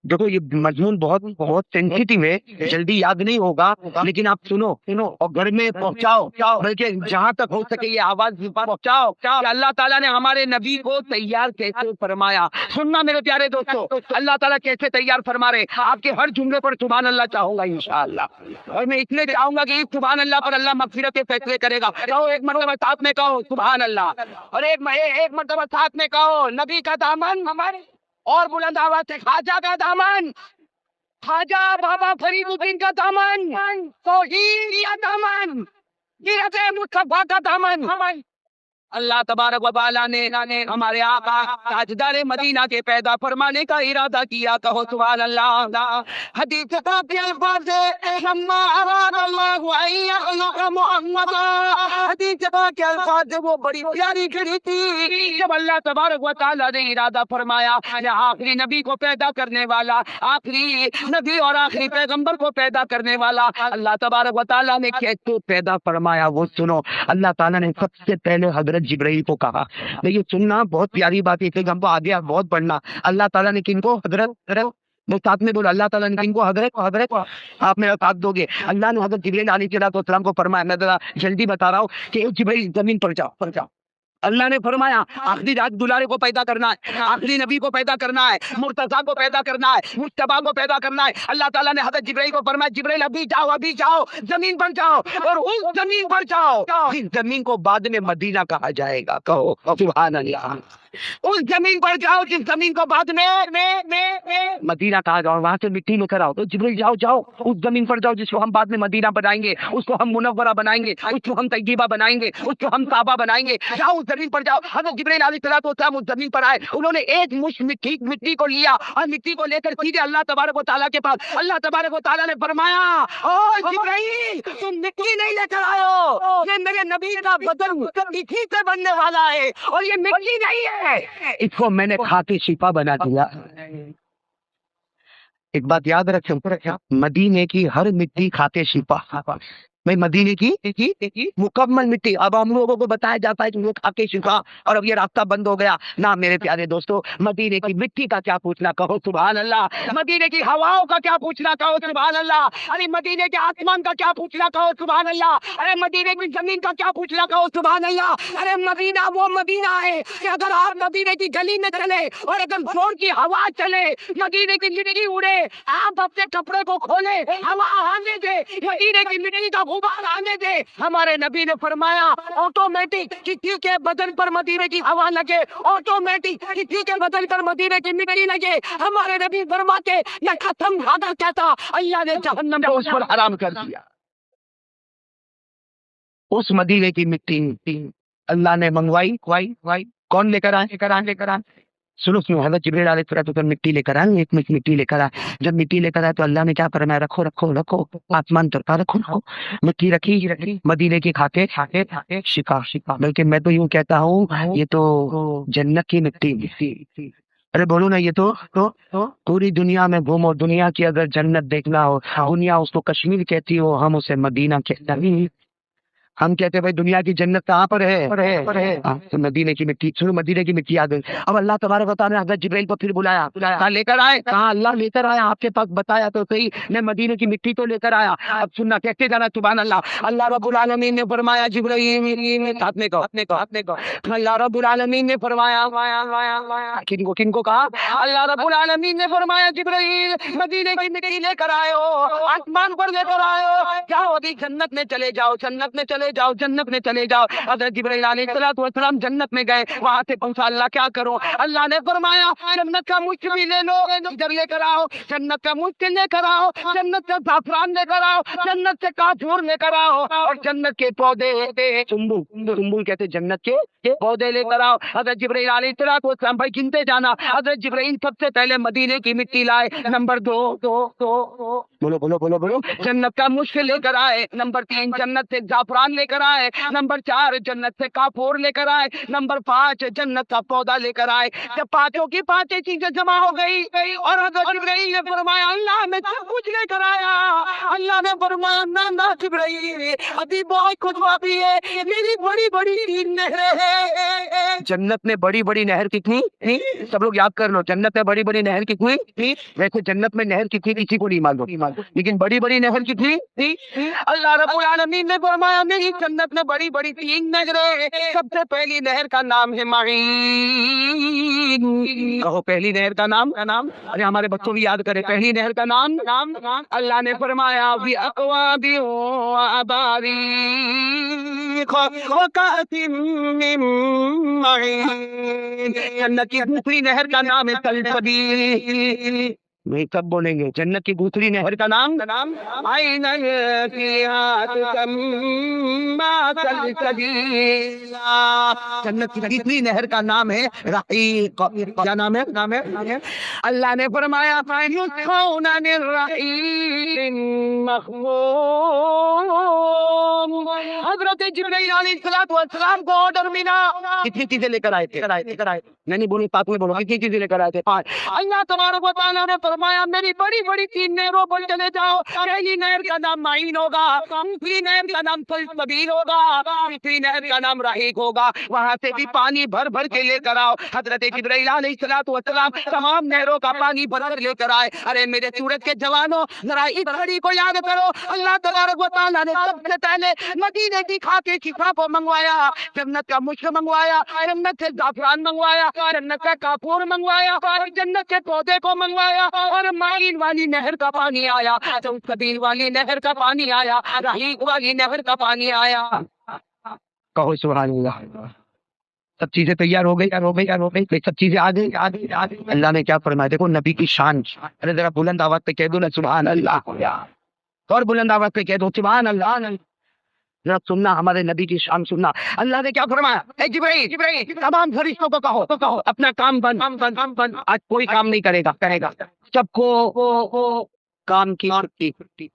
دیکھو یہ مضمون بہت سینسیٹیو ہے، جلدی یاد نہیں ہوگا، لیکن آپ سنو اور گھر میں پہنچاؤ، بلکہ جہاں تک ہو سکے یہ آواز پہنچاؤ کہ اللہ تعالیٰ نے ہمارے نبی کو تیار کیسے فرمایا۔ سننا میرے پیارے دوستو، اللہ تعالیٰ کیسے تیار فرما رہے، آپ کے ہر جملے پر سبحان اللہ چاہوں گا انشاءاللہ، اور میں اس لیے چاہوں گا کہ اس سبحان اللہ پر اللہ مغفرت کے فیصلے کرے گا۔ کہو ایک مرتبہ ساتھ میں کہو سبحان اللہ، اور ایک مرتبہ ساتھ میں کہو نبی کا دامن ہمارے، اور بلند آواز سے خواجہ کا دامن، خواجہ بابا فرید الدین کا دامن، توحید کا دامن، سیرت مصطفیٰ کا دامن۔ اللہ تبارک و تعالیٰ نے ہمارے آقا تاجدار مدینہ کے پیدا فرمانے کا ارادہ کیا، کہو سبحان اللہ۔ حدیث پاک کے الفاظ ہے لما اراد اللہ ان یخلق محمد، حدیث پاک کے الفاظ وہ بڑی پیاری کڑی تھی جب اللہ تبارک و تعالیٰ نے ارادہ فرمایا آخری نبی کو پیدا کرنے والا، آخری نبی اور آخری پیغمبر کو پیدا کرنے والا اللہ تبارک و تعالیٰ نے کیسے پیدا فرمایا وہ سنو۔ اللہ تعالیٰ نے سب سے پہلے حضرت جبرائیل کو کہا، لیکن سننا بہت پیاری بات ہے کہ ہم کو آگے بہت پڑھنا، اللہ تعالیٰ نے کن کو حضرت، وہ ساتھ میں بولو اللہ تعالیٰ نے کن کو حضرت، آپ میرا ساتھ دو گے، اللہ نے حضرت جبرائیل علیہ السلام کو فرمایا، میں ذرا جلدی بتا رہا ہوں کہ جبرائیل زمین پر جاؤ، اللہ نے فرمایا آخری رات دلارے کو پیدا کرنا ہے، آخری نبی کو پیدا کرنا ہے، مرتضیٰ کو پیدا کرنا ہے، مجتبیٰ کو پیدا کرنا ہے۔ اللہ تعالیٰ نے حضرت جبرائیل کو فرمایا جبرائیل ابھی جاؤ زمین پر جاؤ اور اس زمین پر جاؤ جس زمین کو بعد میں مدینہ کہا جائے گا۔ کہو سبحان اللہ۔ اس زمین پر جاؤ جس زمین کو بعد میں مدینہ کہا جاؤ، وہاں سے مٹی لے کر آؤ۔ تو جبرائیل جاؤ اس زمین پر جاؤ جس کو ہم بعد میں مدینہ بنائیں گے، اس کو ہم منورہ بنائیں گے، اس کو ہم طیبہ بنائیں گے، اس کو ہم کعبہ بنائیں گے۔ جاؤ اس زمین پر جاؤ۔ حضرت جبرائیل علیہ السلام اس زمین پر آئے، انہوں نے ایک مٹھ مٹی کو لیا اور مٹی کو لے کر سیدھے اللہ تبارک و تعالیٰ کے پاس۔ اللہ تبارک و تعالیٰ نے فرمایا او جبرائیل تم مٹی نہیں لے کر آئے ہو، یہ میرے نبی کا بدن مٹی سے بننے والا ہے اور یہ مٹی نہیں ہے، اس کو میں نے کھا کے شفا بنا دیا۔ ایک بات یاد رکھیں، مدینے کی ہر مٹی کھاتے شفا۔ میں مدینے کی مکمل مٹی، اب ہم لوگوں کو بتایا جاتا ہے کہ وہ کھا کے شفا، اور اب یہ راستہ بند ہو گیا نہ۔ میرے پیارے دوستو، مدینے کی مٹی کا کیا پوچھنا، کہو سبحان اللہ۔ مدینے کی ہواؤں کا کیا پوچھنا، کہو سبحان اللہ۔ ارے مدینے کے آسمان کا کیا پوچھنا، کہو سبحان اللہ۔ ارے مدینے کی زمین کا کیا پوچھنا، کہو سبحان اللہ۔ ارے مدینہ وہ مدینہ ہے کہ اگر آپ مدینے کی گلی میں چلے اور اگر زور کی ہوا چلے، مدینے کی مٹی اڑے، آپ اپنے کپڑے کو کھولے، ہوا آنے دے، مدینے کی مٹی کا غبار آنے دے۔ ہمارے نبی نے فرمایا آٹومیٹک کسی کے بدن پر مدینے کی ہوا لگے، آٹومیٹک کسی کے بدن پر مدینے کی مٹی لگے، ہمارے نبی فرماتے یہ ختم کھانا کہتا اللہ نے جہنم کو اس پر حرام کر دیا۔ اس مدینے کی مٹی اللہ نے منگوائی، کون لے کر آئے؟ سنو حضرت جبرائیل علیہ السلام مٹی لے کر آئے، ایک مٹی لے کر آئے۔ جب مٹی لے کر آئے تو اللہ نے کیا فرمایا، رکھو آسمان ترکا رکھو۔ مٹی رکھی، مدینے کی کھاتے شفا۔ بلکہ میں تو یوں کہتا ہوں یہ تو جنت کی مٹی۔ ارے بولو نا، یہ تو پوری دنیا میں گھومو، دنیا کی اگر جنت دیکھنا ہو، دنیا اس کو کشمیر کہتی ہو، ہم اسے مدینہ کہتے ہیں۔ ہم کہتے ہیں بھائی دنیا کی جنت کہاں پر ہے؟ تو مدینے کی مٹی، سنو مدینے کی مٹی یاد ہے۔ اب اللہ تبارک و تعالیٰ نے حضرت جبرائیل کو پھر بلایا، کہاں لے کر آئے؟ کہاں اللہ لے کر آیا، آپ کے پاس بتایا تو صحیح، میں مدینے کی مٹی تو لے کر آیا۔ اب سننا کہتے جانا سبحان اللہ۔ اللہ رب العالمین نے فرمایا جبرائیل، اپنے کو اللہ رب العالمین نے فرمایا، کن کو کہا؟ اللہ رب العالمین نے فرمایا جبرائیل مدینے کی مٹی لے کر آئے ہو، آسمان پر لے کر آئے ہو، جاؤ ابھی جنت میں چلے جاؤ، جنت میں چلے جاؤ۔ حضرت جبرائیل علیہ السلام جنت میں گئے، وہاں سے پہنچا، اللہ کیا کروں؟ اللہ نے فرمایا جنت کا مشک بھی لے لو، ادھر لے کر آؤ، جنت کا مشک لے کر آؤ، جنت کا زعفران لے کر آؤ، جنت سے کافور لے کر آؤ، اور جنت کے پودے، سنبل کہتے جنت کے پودے لے کر آؤ۔ حضرت جبرائیل علیہ السلام بھائی گنتے جانا، حضرت جبرائیل سب سے پہلے مدینے کی مٹی لائے، نمبر 2 بولو جنت کا مشک لے کر آئے، نمبر 3 جنت سے زعفران لے کر آئے، نمبر 4 جنت سے کافور لے کر آئے، نمبر 5 جنت کا پودا لے کر آئے۔ جب پانچوں کی پانچیں چیزیں جمع ہو گئی اور حضرت جبرائیل نے فرمایا اللہ میں سب کچھ لے کر آیا، اللہ نے فرمایا نہ جبرائیل ابھی بہت کچھ باقی ہے، میری بڑی 3 نہریں ہیں۔ جنت میں بڑی نہر کتنی تھی؟ سب لوگ یاد کر لو، جنت میں بڑی نہر کتنی تھی؟ ویسے جنت میں نہر کتنی کسی کو نہیں معلوم، لیکن بڑی نہر کتنی تھی؟ اللہ رب العالمین نے فرمایا میری جنت میں بڑی 3 نہریں، سب سے پہلی نہر کا نام ہے معین۔ کہو پہلی نہر کا نام، ارے ہمارے بچوں بھی یاد کرے، پہلی نہر کا نام اللہ نے فرمایا بھی اقواب و اباریق وکأس من معین۔ جنت کی دوسری نہر کا نام ہے سلسبیل، نہیں سب بولیں گے، جنت کی دوسری نہر کا نام عین فیہا تسمی سلسبیل۔ جنت کی تیسری نہر کا نام ہے رحیق۔ کیا نام ہے؟ اللہ نے فرمایا یسقون من رحیق مختوم۔ حضرت جبرائیل علیہ السلام کو آرڈر ملا، کتنی چیزیں لے کر آئے تھے؟ میں نہیں بولوں، پاک میں بولوں، کتنی چیزیں لے کر آئے تھے؟ 5۔ اللہ تبارک و تعالیٰ نے فرمایا میری بڑی بڑی 3 نہروں پر چلے جاؤ. پہلی نہر کا نام معین ہوگا, دوسری نہر کا نام سلسبیل ہوگا, تیسری نہر کا نام رحیق ہوگا. وہاں سے بھی پانی بھر بھر کے لے کر آؤ. حضرت جبرائیل علیہ السلام تمام نہروں کا پانی بھر کر لے کر آئے. ارے میرے سورج کے جوانوں, ذرا اس گھڑی کو یاد کرو. اللہ تبارک و تعالیٰ نے سب سے پہلے مدینے کی خاک شفا کو منگوایا, جنت کا مشک منگوایا, جنت سے زعفران منگوایا, جنت کا کافور منگوایا, اور جنت کے پودے کو منگوایا, اور معین والی نہر کا پانی آیا, سبیل والی نہر کا پانی آیا, رحیق والی نہر کا پانی آیا. کہو سبحان اللہ. سب چیزیں تیار ہو گئی, سب چیزیں آ گئی. اللہ نے کیا فرمایا, دیکھو نبی کی شان. ارے ذرا بلند آواز پہ کہہ دو نا سبحان اللہ, اور بلند آواز پہ کہہ دو سبحان اللہ. ذرا سننا ہمارے نبی کی شان سننا. اللہ نے کیا فرمایا, اے جبرائیل تمام فرشتوں کو کہو اپنا کام بند. آج کوئی کام نہیں کرے گا, سب کو کام کی چھٹی.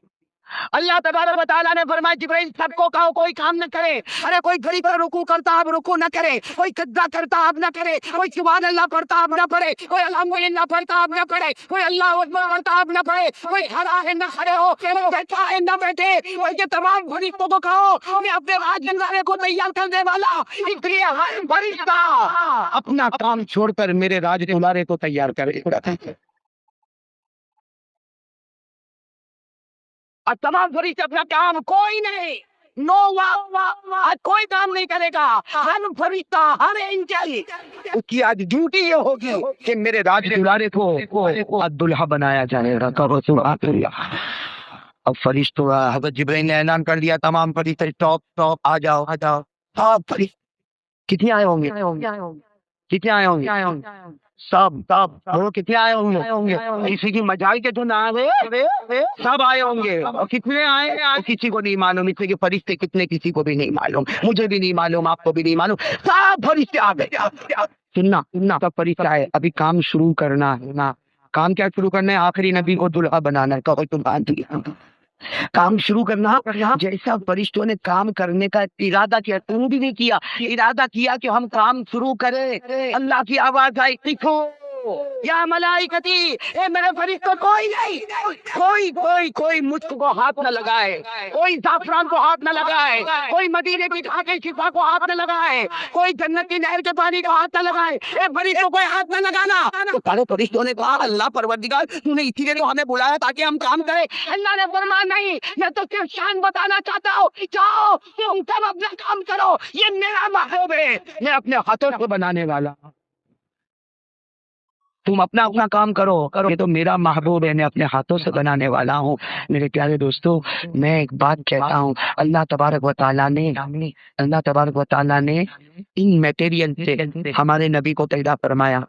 اللہ تبارک و تعالیٰ نے فرمایا جبرائیل سب کو کہو کوئی کام نہ کرے. ارے کوئی گھڑی پر رکوع کرتا اب رکوع نہ کرے, کوئی سجدہ کرتا اب نہ کرے, کوئی سبحان اللہ پڑھتا اب نہ پڑھے, کوئی الحمدللہ پڑھتا اب نہ پڑھے, کوئی اللہ اکبر پڑھتا اب نہ پڑھے, کوئی کھڑا ہے نہ کھڑے ہو, بیٹھا ہے نہ بیٹھے. یہ تمام فرشتوں کو کہو میں اپنے راج نظارے کو تیار کرنے والا, اس لیے ہر فرشتہ اپنا کام چھوڑ کر میرے راج نظارے کو تیار کرے. اور تمام فرشتے اپنا کام, کوئی نہیں, کوئی کام نہیں کرے گا. ہر فرشتہ, ہر اینجل, اس کی آج ڈیوٹی یہ ہوگی کہ میرے راج دلارے کو دلہا بنایا جائے گا. سبحان اللہ. اب فرشتوں حضرت جبرائیل نے اعلان کر دیا تمام فرشتے اسٹاپ, آ جاؤ. سب فرشتے کتنے آئے ہوں گے, سب کتنے آئے ہوں گے, کسی کی مجال کے تو نہ آئے, سب آئے ہوں گے. اور کتنے آئے کسی کو نہیں معلوم, اس لیے کہ فرشتے کتنے کسی کو بھی نہیں معلوم, مجھے بھی نہیں معلوم, آپ کو بھی نہیں معلوم. سب فرشتے آ گئے. سننا سب فرشتے آئے. ابھی کام شروع کرنا ہے نا. کام کیا شروع کرنا ہے, آخری نبی کو دلہا بنانا ہے. کہو تم کام شروع کرنا. جیسا فرشتوں نے کام کرنے کا ارادہ کیا, تم بھی نہیں کیا, ارادہ کیا کہ ہم کام شروع کریں. اللہ کی آواز آئی, سیکھو یا ملائکتی, اے میرے فرشتوں, کوئی نہیں, کوئی مشک کو ہاتھ نہ لگائے, کوئی زعفران کو ہاتھ نہ لگائے, کوئی مدینے کی خاک شفا کو ہاتھ نہ لگائے, کوئی جنت کی نہر کے پانی کو ہاتھ نہ لگائے. اے فرشتوں کو ہاتھ نہ لگانا. تو سارے فرشتوں نے کہا اللہ پروردگار تو نے اسی لیے ہمیں بلایا تاکہ ہم کام کریں. اللہ نے فرمایا نہیں, میں تو صرف شان بتانا چاہتا ہوں, جاؤ تم سب اپنا کام کرو, یہ میرا محبوب ہے, میں اپنے ہاتھوں سے بنانے والا. تم اپنا کام کرو, یہ تو میرا محبوب ہے, میں اپنے ہاتھوں سے بنانے والا ہوں. میرے پیارے دوستو, میں ایک بات کہتا ہوں, اللہ تبارک و تعالیٰ نے ان میٹیریل سے ہمارے نبی کو پیدا فرمایا.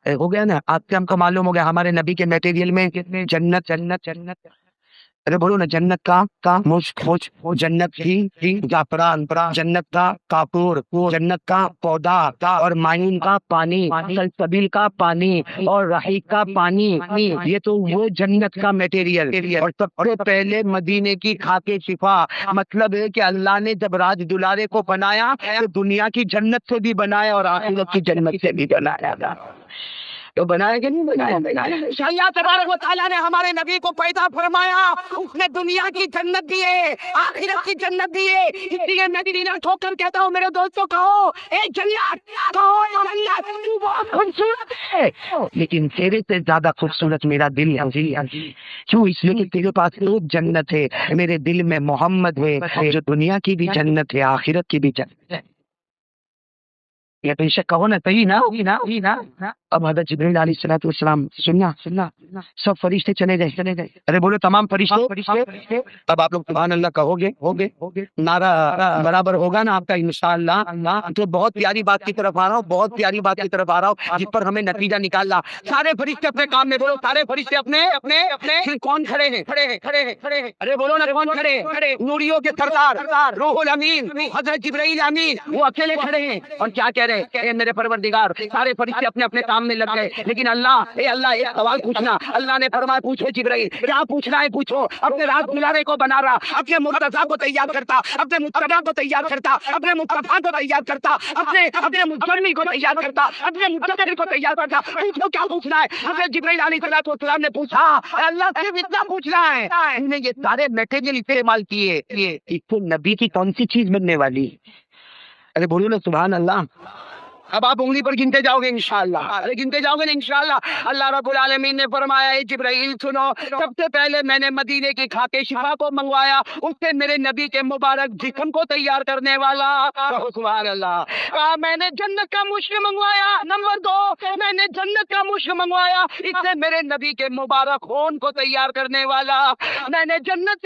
ہو گیا نا, آپ سے ہم کو معلوم ہو گیا ہمارے نبی کے میٹیریل میں جنت, ارے بولو نا, جنت کا مشک, جنت کی زعفران, جنت کا کافور, جنت کا پودا, اور معین کا پانی, سلسبیل کا پانی, اور رحیق کا پانی. یہ تو وہ جنت کا میٹیریل. اور سب سے پہلے مدینے کی خاک شفا, مطلب ہے کہ اللہ نے جب راج دلارے کو بنایا تو دنیا کی جنت سے بھی بنایا اور آخرت کی جنت سے بھی بنایا. تو بنایا کہ نہیں بنایا؟ اللہ تبارک و تعالیٰ نے ہمارے نبی کو پیدا فرمایا, اس نے دنیا کی جنت دی ہے, آخرت کی جنت دی ہے. اس لیے میں دینا ٹھوک کر کہتا ہوں میرے دوستوں, کہو اے جنت, کہو جنت تو بہت خوبصورت ہے, لیکن تیرے سے زیادہ خوبصورت میرا دل ہے. کیوں؟ اس لیے کہ تیرے پاس ایک جنت ہے, میرے دل میں محمد ہے, جو دنیا کی بھی جنت ہے, آخرت کی بھی جنت ہے. یہ بے شک کہو نا, صحیح نا. اب حضرت جبرائیل علیہ السلام سننا, سب فرشتے چلے گئے. ارے بولو تمام فرشتے. اب آپ لوگ سبحان اللہ کہو گے, نعرہ برابر ہوگا نا آپ کا انشاءاللہ. تو بہت پیاری بات کی طرف آ رہا ہوں, جس پر ہمیں نتیجہ نکالنا. سارے فرشتے اپنے کام میں, بولو سارے فرشتے اپنے. کون کھڑے ہیں؟ ارے بولو نا, کون کھڑے؟ نوریوں کے سردار روح الامین حضرت جبرائیل امین, وہ اکیلے کھڑے ہیں. اور کیا کہہ رہے اے میرے پروردگار، سارے فرشتے اپنے اپنے کام میں لگ گئے، لیکن اللہ، اے اللہ ایک سوال پوچھنا۔ اللہ نے فرمایا پوچھو جبرائیل، کیا پوچھنا ہے پوچھو۔ اپنے راز دلارے کو بنا رہا، اپنے مرتضیٰ کو تیار کرتا، اپنے مصطفیٰ کو تیار کرتا، اپنے مصطفیٰ کو تیار کرتا، اپنے مصطفیٰ کو تیار کرتا، اپنے مصطفیٰ کو تیار کرتا۔ پوچھو کیا پوچھنا ہے۔ حضرت جبرائیل علیہ السلام نے پوچھا، اللہ صرف اتنا پوچھنا ہے، انہوں نے یہ سارے میٹیریل استعمال کیے، اس کو نبی کی کون سی چیز بننے والی؟ ارے بولو نا سبحان اللہ۔ اب آپ انگلی پر گنتے جاؤ گے انشاءاللہ، ارے گنتے جاؤ گے نا انشاءاللہ۔ اللہ رب العالمین نے فرمایا اے جبرائیل سنو، سب سے پہلے میں نے مدینے کی خاک شفا کو منگوایا، اس سے میرے نبی کے مبارک جسم کو تیار کرنے والا، سبحان اللہ۔ کہا میں نے جنت کا مشک منگوایا، نمبر 2 میں نے جنت کا مشک منگوایا، اس سے میرے نبی کے مبارک خون کو تیار کرنے والا۔ میں نے جنت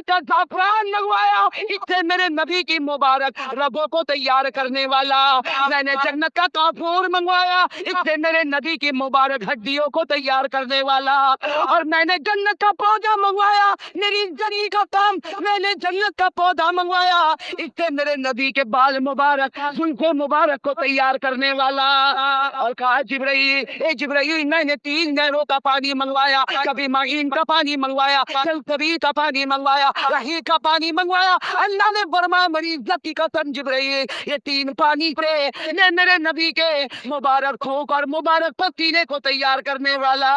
کا زعفران منگوایا، اس سے میرے نبی کی مبارک رگوں کو تیار کرنے والا۔ میں نے جنت کا کافور منگوایا، اس سے میرے نبی کی مبارک ہڈیوں کو تیار کرنے والا۔ اور میں نے جنت کا پودا منگوایا، میری زری کا کام، میں نے جنت کا پودا منگوایا، اس سے میرے نبی کے بال مبارک، زلف مبارک کو تیار کرنے والا۔ اور کہا جبرائیل میں نے 3 نہروں کا پانی منگوایا، کبھی معین کا پانی منگوایا، سلسبیل کا پانی منگوایا، رحیق کا پانی منگوایا۔ اللہ نے فرمایا میری عزت کی قسم جبرائیل، یہ 3 پانی سے نے میرے نبی کے مبارک تھوک اور مبارک پسینے کو تیار کرنے والا۔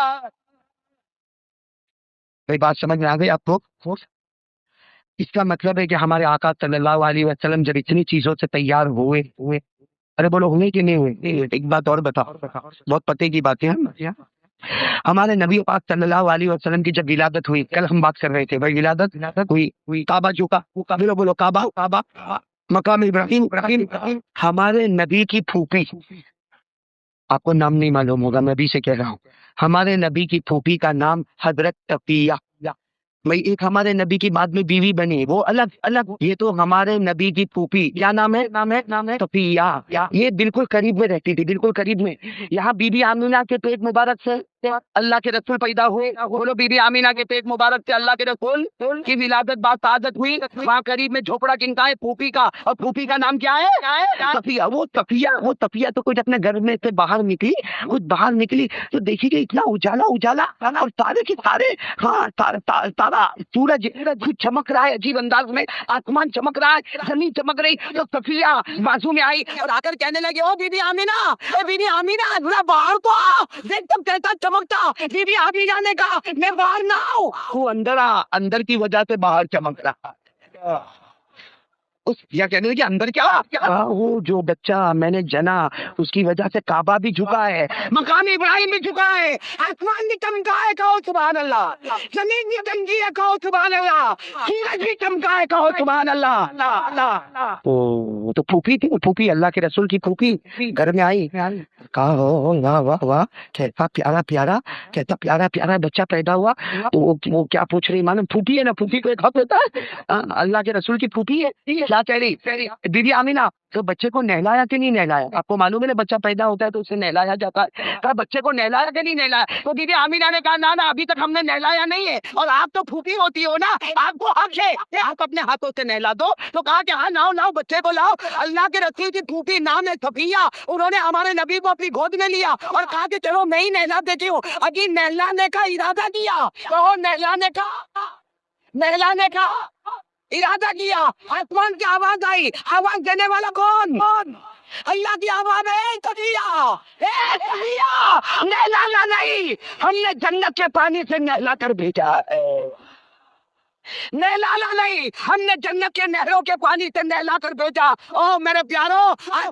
کوئی بات سمجھ میں آ گئی آپ کو؟ اس کا مطلب ہے کہ ہمارے آقا صلی اللہ علیہ وسلم جب اتنی چیزوں سے تیار ہوئے، ارے بولو ہوئے کہ نہیں ہوئے؟ ایک بات اور بتاؤ، بہت پتے کی باتیں ہیں۔ ہمارے نبی پاک صلی اللہ علیہ وسلم کی جب ولادت ہوئی، کل ہم بات کر رہے تھے بھائی، ولادت ہوئی، کعبہ جھکا، بولو کعبہ، مقام ابراہیم، ہمارے نبی کی پھوپھی، آپ کو نام نہیں معلوم ہوگا، نبی سے کہہ رہا ہوں، ہمارے نبی کی پھوپھی کا نام حضرت صفیہ، بھائی ایک ہمارے نبی کی بعد میں بیوی بنی، وہ الگ، یہ تو ہمارے نبی کی پھوپھی، کیا نام ہے صفیہ، یہ بالکل قریب میں رہتی تھی، بالکل قریب میں۔ یہاں بی بی آمینہ کے پیٹ مبارک سے اللہ کے رسول پیدا ہوئے، بولو بی بی آمینہ کے پیٹ مبارک سے اللہ کے رسول کی ولادت بعد سعادت ہوئی۔ وہاں قریب میں جھوپڑا کن کا ہے؟ پھوپھی کا، اور پھوپھی کا نام کیا ہے؟ صفیہ۔ وہ صفیہ تو کچھ اپنے گھر میں سے باہر نکلی تو دیکھی کہ اتنا اجالا اور سارے کے سارے، ہاں تارا سورج خود چمک رہا ہے عجیب انداز میں، آسمان چمک رہا ہے، زمین چمک رہی، تو صفیہ بازو میں آئی اور آ کر کہنے لگے او بی بی آمینہ، ذرا باہر تو آ، دیکھ تم کیسا چمکتا، بی بی آمینہ نے کہا میں باہر نہ آؤں، وہ اندر کی وجہ سے باہر چمک رہا۔ یا کہنے لگے اندر کیا؟ وہ جو بچہ میں نے جنا اس کی وجہ سے کعبہ بھی جھکا ہے، مقام ابراہیم بھی جھکا ہے، آسمان بھی چمکا ہے، کہو سبحان اللہ، زمین بھی چمکی ہے، کہو سبحان اللہ، سورج بھی چمکا ہے، کہو سبحان اللہ۔ تو پھوپھی اللہ کے رسول کی پھوپھی گھر میں آئی، کہا واہ کیسا پیارا بچہ پیدا ہوا۔ تو وہ کیا پوچھ رہی معلوم؟ پھوپھی ہے نا، پھوپھی کو ایک حق ہوتا ہے، اللہ کے رسول کی پھوپھی ہے، کیا کہہ رہی بی بی آمینہ تو بچے کو نہلایا کہ نہیں نہلایا؟ آپ کو معلوم ہے نا بچہ پیدا ہوتا ہے تو اسے نہلایا جاتا ہے، کہا بچے کو نہلایا کہ نہیں نہلایا؟ تو بی بی آمینہ نے کہا نا ابھی تک ہم نے نہلایا نہیں ہے، اور آپ تو پھوپھی ہوتی ہو نا، آپ کو حق ہے کہ آپ اپنے ہاتھوں سے نہلا دو۔ تو کہا کہ ہاں لاؤ بچے کو لاؤ۔ اللہ کے رسول کی پھوپھی نام ہے صفیہ، انہوں نے ہمارے نبی کو اپنی گود میں لیا اور کہا کہ چلو میں ہی نہلا دیتی ہوں۔ ابھی نہلانے کا ارادہ کیا، کہو نہلانے کا ارادہ کیا، آسمان کی آواز آئی، آواز دینے والا کون؟ اللہ کی آواز ہے صفیہ، نہلانا نہیں، ہم نے جنت کے پانی سے نہلا کر بھیجا ہے، نہلانا نہیں، ہم نے جنت کے نہروں کے پانی سے نہلا کر بھیجا۔ او میرے پیارو،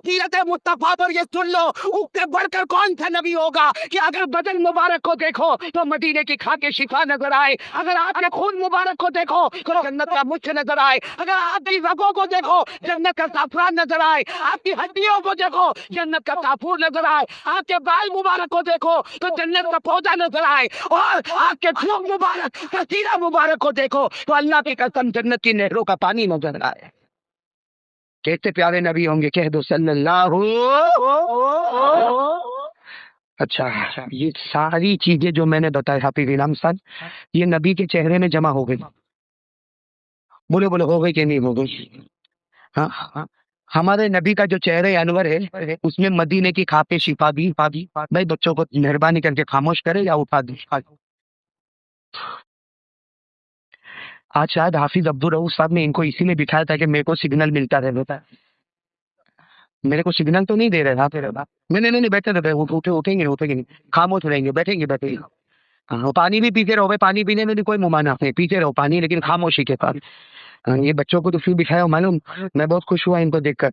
سیرت مصطفیٰ پر یہ سن لو، اس سے بڑھ کر کون سا نبی ہوگا کہ اگر بدن مبارک کو دیکھو تو مدینے کی خاک شفا نظر آئے، اگر آپ کے خون مبارک کو دیکھو تو جنت کا مشک نظر آئے، اگر آپ کی رگوں کو دیکھو جنت کا زعفران نظر آئے، آپ کی ہڈیوں کو دیکھو جنت کا کافور نظر آئے، آپ کے بال مبارک کو دیکھو تو جنت کا پودا نظر آئے، اور آپ کے خون مبارک پسینہ مبارک کو دیکھو تو اللہ کی قسم جنت کی نہروں کا پانی نظر آئے۔ کیسے پیارے نبی ہوں گے، کہہ دو صلی اللہ۔ اچھا، یہ ساری چیزیں جو میں نے بتائی حافظ انعام صاحب، یہ نبی کے چہرے میں جمع ہو گئی، بولے ہو گئی کہ نہیں ہو گئی؟ ہاں ہمارے نبی کا جو چہرے انور ہے اس میں مدینے کی کھاتے شفا بھی بھائی بچوں کو مہربانی کر کے خاموش کرے یا اٹھا دے. آج شاید حافظ عبدالرؤف صاحب نے ان کو اسی میں بٹھایا تھا کہ میرے کو سگنل ملتا رہتا ہے. میرے کو سگنل تو نہیں دے رہے تھا. نہیں بیٹھے اٹھیں گے نہیں, خاموش رہیں گے, بیٹھیں گے. ہاں, پانی بھی پیتے رہو بھائی, پانی پینے میں بھی کوئی ممانعت نہیں, پیتے رہو پانی لیکن خاموشی کے ساتھ. یہ بچوں کو تو پھر بٹھایا معلوم, میں بہت خوش ہوا ان کو دیکھ کر.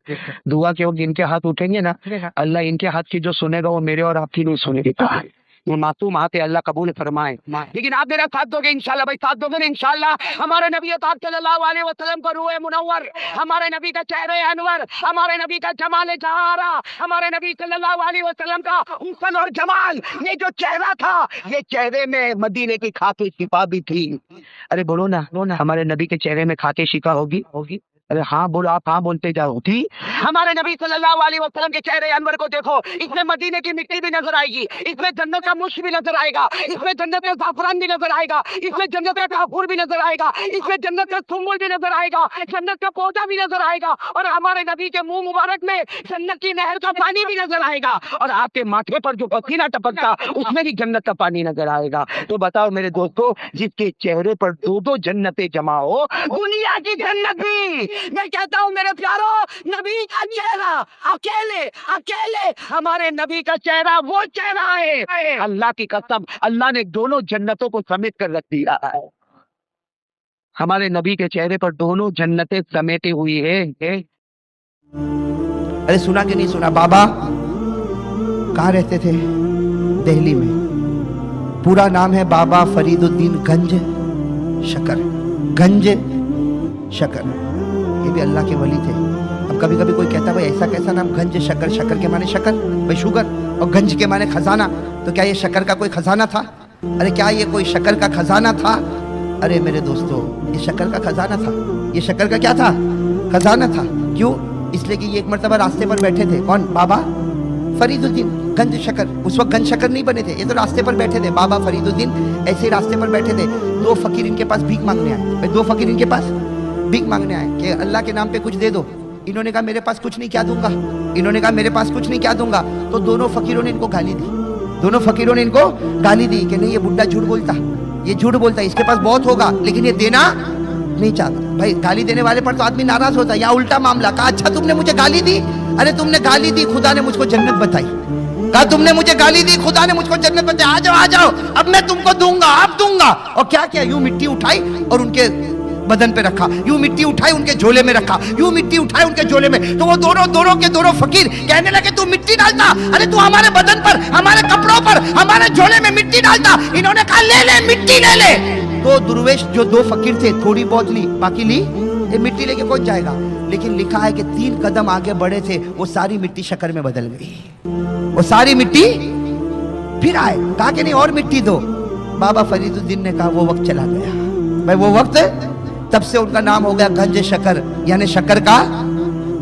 دعا کے وقت ان کے ہاتھ اٹھیں گے نا, اللہ ان کے ہاتھ کی جو سنے گا وہ میرے اور آپ کی نہیں سنے گا. یہ معصوم ہاتھ ہے, اللہ قبول فرمائے. لیکن آپ میرا ساتھ دو گے انشاءاللہ, بھائی ساتھ دو گے انشاءاللہ. ہمارے نبی پاک صلی اللہ علیہ وسلم کا روح منور, ہمارے نبی کا چہرہ انور, ہمارے نبی کا جمال جہارا, ہمارے نبی صلی اللہ علیہ وسلم کا حسن اور جمال, یہ جو چہرہ تھا یہ چہرے میں مدینے کی کھاتے شفا بھی تھی. ارے بولو نا, ہمارے نبی کے چہرے میں کھاتے شفا ہوگی. ارے ہاں بولو, آپ ہاں بولتے جاؤ. تھی ہمارے نبی صلی اللہ علیہ وسلم کے چہرے انور کو دیکھو, اس میں مدینے کی مٹی بھی نظر آئے گی, اس میں جنت کا مشک بھی نظر آئے گا, اس میں جنت کا زعفران بھی نظر آئے گا, اس میں جنت کا کافور بھی نظر آئے گا, اس میں جنت کا سنبل بھی نظر آئے گا, جنت کا پودا بھی نظر آئے گا, اور ہمارے نبی کے منہ مبارک میں جنت کی نہر کا پانی بھی نظر آئے گا, اور آپ کے ماتھے پر جو پسینہ ٹپکتا اس میں بھی جنت کا پانی نظر آئے گا. تو بتاؤ میرے دوستو, جس کے چہرے پر دو جنتیں جمع ہو, دنیا کی جنت بھی. میں کہتا ہوں میرے پیارو, نبی کا چہرہ اکیلے ہمارے نبی کا چہرہ وہ چہرہ ہے, اللہ کی قسم اللہ نے دونوں جنتوں کو سمیٹ کر رکھ دیا ہے. ہمارے نبی کے چہرے پر دونوں جنتیں سمیٹی ہوئی ہے. ارے سنا کہ نہیں سنا؟ بابا کہاں رہتے تھے؟ دہلی میں. پورا نام ہے بابا فرید الدین گنج شکر. یہ بھی اللہ کے ولی تھے. اب کبھی کبھی کوئی کہتا ہے بھائی ایسا کیسا نام گنج شکر کے معنی شکر, بھائی شوگر, اور گنج کے معنی خزانہ, تو کیا یہ شکر کا کوئی خزانہ تھا؟ ارے کیا یہ کوئی شکر کا خزانہ تھا؟ ارے میرے دوستو, یہ شکر کا خزانہ تھا. یہ شکر کا کیا تھا؟ خزانہ تھا. کیوں؟ اس لیے کہ یہ ایک مرتبہ راستے پر بیٹھے تھے. کون؟ بابا فرید الدین گنج شکر. اس وقت گنج شکر نہیں بنے تھے, یہ تو راستے پر بیٹھے تھے. بابا فرید الدین ایسے ہی راستے پر بیٹھے تھے. دو فقیر ان کے پاس بھیک مانگنے آئے. دو فقیر ان کے پاس بھیک مانگنے آئے کہ اللہ کے نام پہ کچھ دے دو. انہوں نے کہا میرے پاس کچھ نہیں, کیا دوں گا. تو دونوں فقیروں نے ان کو گالی دی. کہ نہیں, یہ بڈھا جھوٹ بولتا, اس کے پاس بہت ہوگا لیکن یہ دینا نہیں چاہتا. بھائی گالی دینے والے پر تو آدمی ناراض ہوتا ہے. یا الٹا معاملہ, کہا اچھا تم نے مجھے گالی دی, ارے تم نے گالی دی, خدا نے مجھ کو جنت بتائی. کہا تم نے مجھے گالی دی, خدا نے مجھ کو جنت بتائی, آ جاؤ اب میں تم کو دوں گا. اور کیا یوں مٹی اٹھائی اور ان کے بدن پہ رکھا, یوں مٹی اٹھائی ان کے جھولے میں رکھا, یوں مٹی اٹھائی ان کے جھولے میں. تو وہ دونوں فقیر کہنے لگے تو مٹی ڈالتا, ارے تو ہمارے بدن پر, ہمارے کپڑوں پر, ہمارے جھولے میں مٹی ڈالتا. انہوں نے کہا لے مٹی لے لے. تو درویش جو دو فقیر تھے تھوڑی بہت لی, باقی لی, یہ مٹی لے کے کون جائے گا. لیکن لکھا ہے کہ 3 قدم آگے بڑھے تھے, وہ ساری مٹی شکر میں بدل گئی. وہ ساری مٹی پھر آئے, کہا کہ نہیں اور مٹی دو. بابا فرید الدین نے کہا وہ وقت چلا گیا. بھائی وہ وقت, تب سے ان کا نام ہو گیا گنج شکر, یعنی شکر کا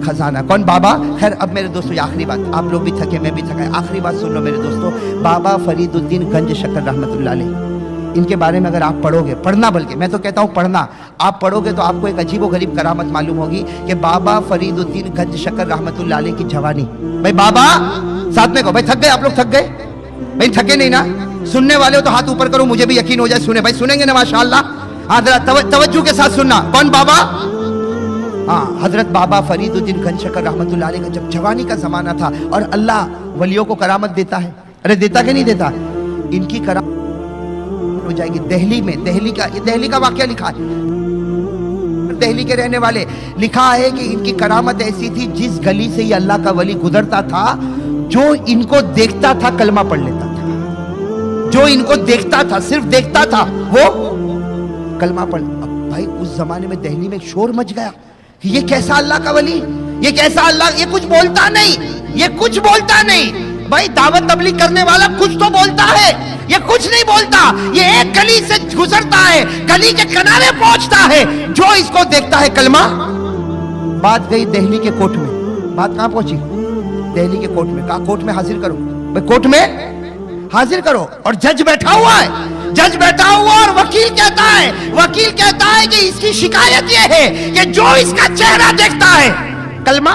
خزانہ. کون؟ بابا. خیر اب میرے دوستو یہ آخری بات, آپ لوگ بھی تھکے میں بھی تھکا, آخری بات سن لو میرے دوستو. بابا فرید الدین گنج شکر رحمت اللہ علیہ, ان کے بارے میں اگر آپ پڑھو گے, پڑھنا, بلکہ میں تو کہتا ہوں پڑھنا, آپ پڑھو گے تو آپ کو ایک عجیب و غریب کرامت معلوم ہوگی کہ بابا فرید الدین گنج شکر رحمت اللہ علیہ کی جوانی. بھائی بابا ساتھ میں کہو. بھائی تھک گئے آپ لوگ؟ تھک گئے بھائی؟ تھکے نہیں نا؟ سننے والے ہو تو ہاتھ اوپر کرو, مجھے بھی یقین ہو جائے. سنے بھائی, سنیں گے نا ماشاءاللہ. توجہ کے ساتھ سننا. کون بابا؟ ہاں, حضرت بابا فرید الدین گنج شکر رحمت اللہ علیہ کا جب جوانی کا زمانہ تھا, اور اللہ ولیوں کو کرامت دیتا ہے, ارے دیتا کہ نہیں دیتا, ان کی کرامت ہو جائے گی دہلی میں. دہلی کا واقعہ لکھا ہے, دہلی کے رہنے والے, لکھا ہے کہ ان کی کرامت ایسی تھی, جس گلی سے یہ اللہ کا ولی گزرتا تھا, جو ان کو دیکھتا تھا کلمہ پڑھ لیتا تھا. جو ان کو دیکھتا تھا, صرف دیکھتا تھا, وہ کلمہ پڑھ. اب بھائی اس زمانے میں دہلی میں ایک شور مچ گیا کہ یہ کیسا اللہ کا ولی, یہ کیسا اللہ, یہ کچھ بولتا نہیں. بھائی دعوت تبلیغ کرنے والا کچھ تو بولتا ہے, یہ کچھ نہیں بولتا. یہ ایک گلی سے گزرتا ہے, گلی کے کنارے پہنچتا ہے, جو اس کو دیکھتا ہے کلمہ. بات گئی دہلی کے کورٹ میں. بات کہاں پہنچی؟ دہلی کے کورٹ میں. کہا کورٹ میں حاضر کرو. بھائی کورٹ میں حاضر کرو, اور جج بیٹھا ہوا ہے, اور وکیل کہتا ہے کہ اس کی شکایت یہ ہے کہ جو اس کا چہرہ دیکھتا ہے کلمہ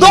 2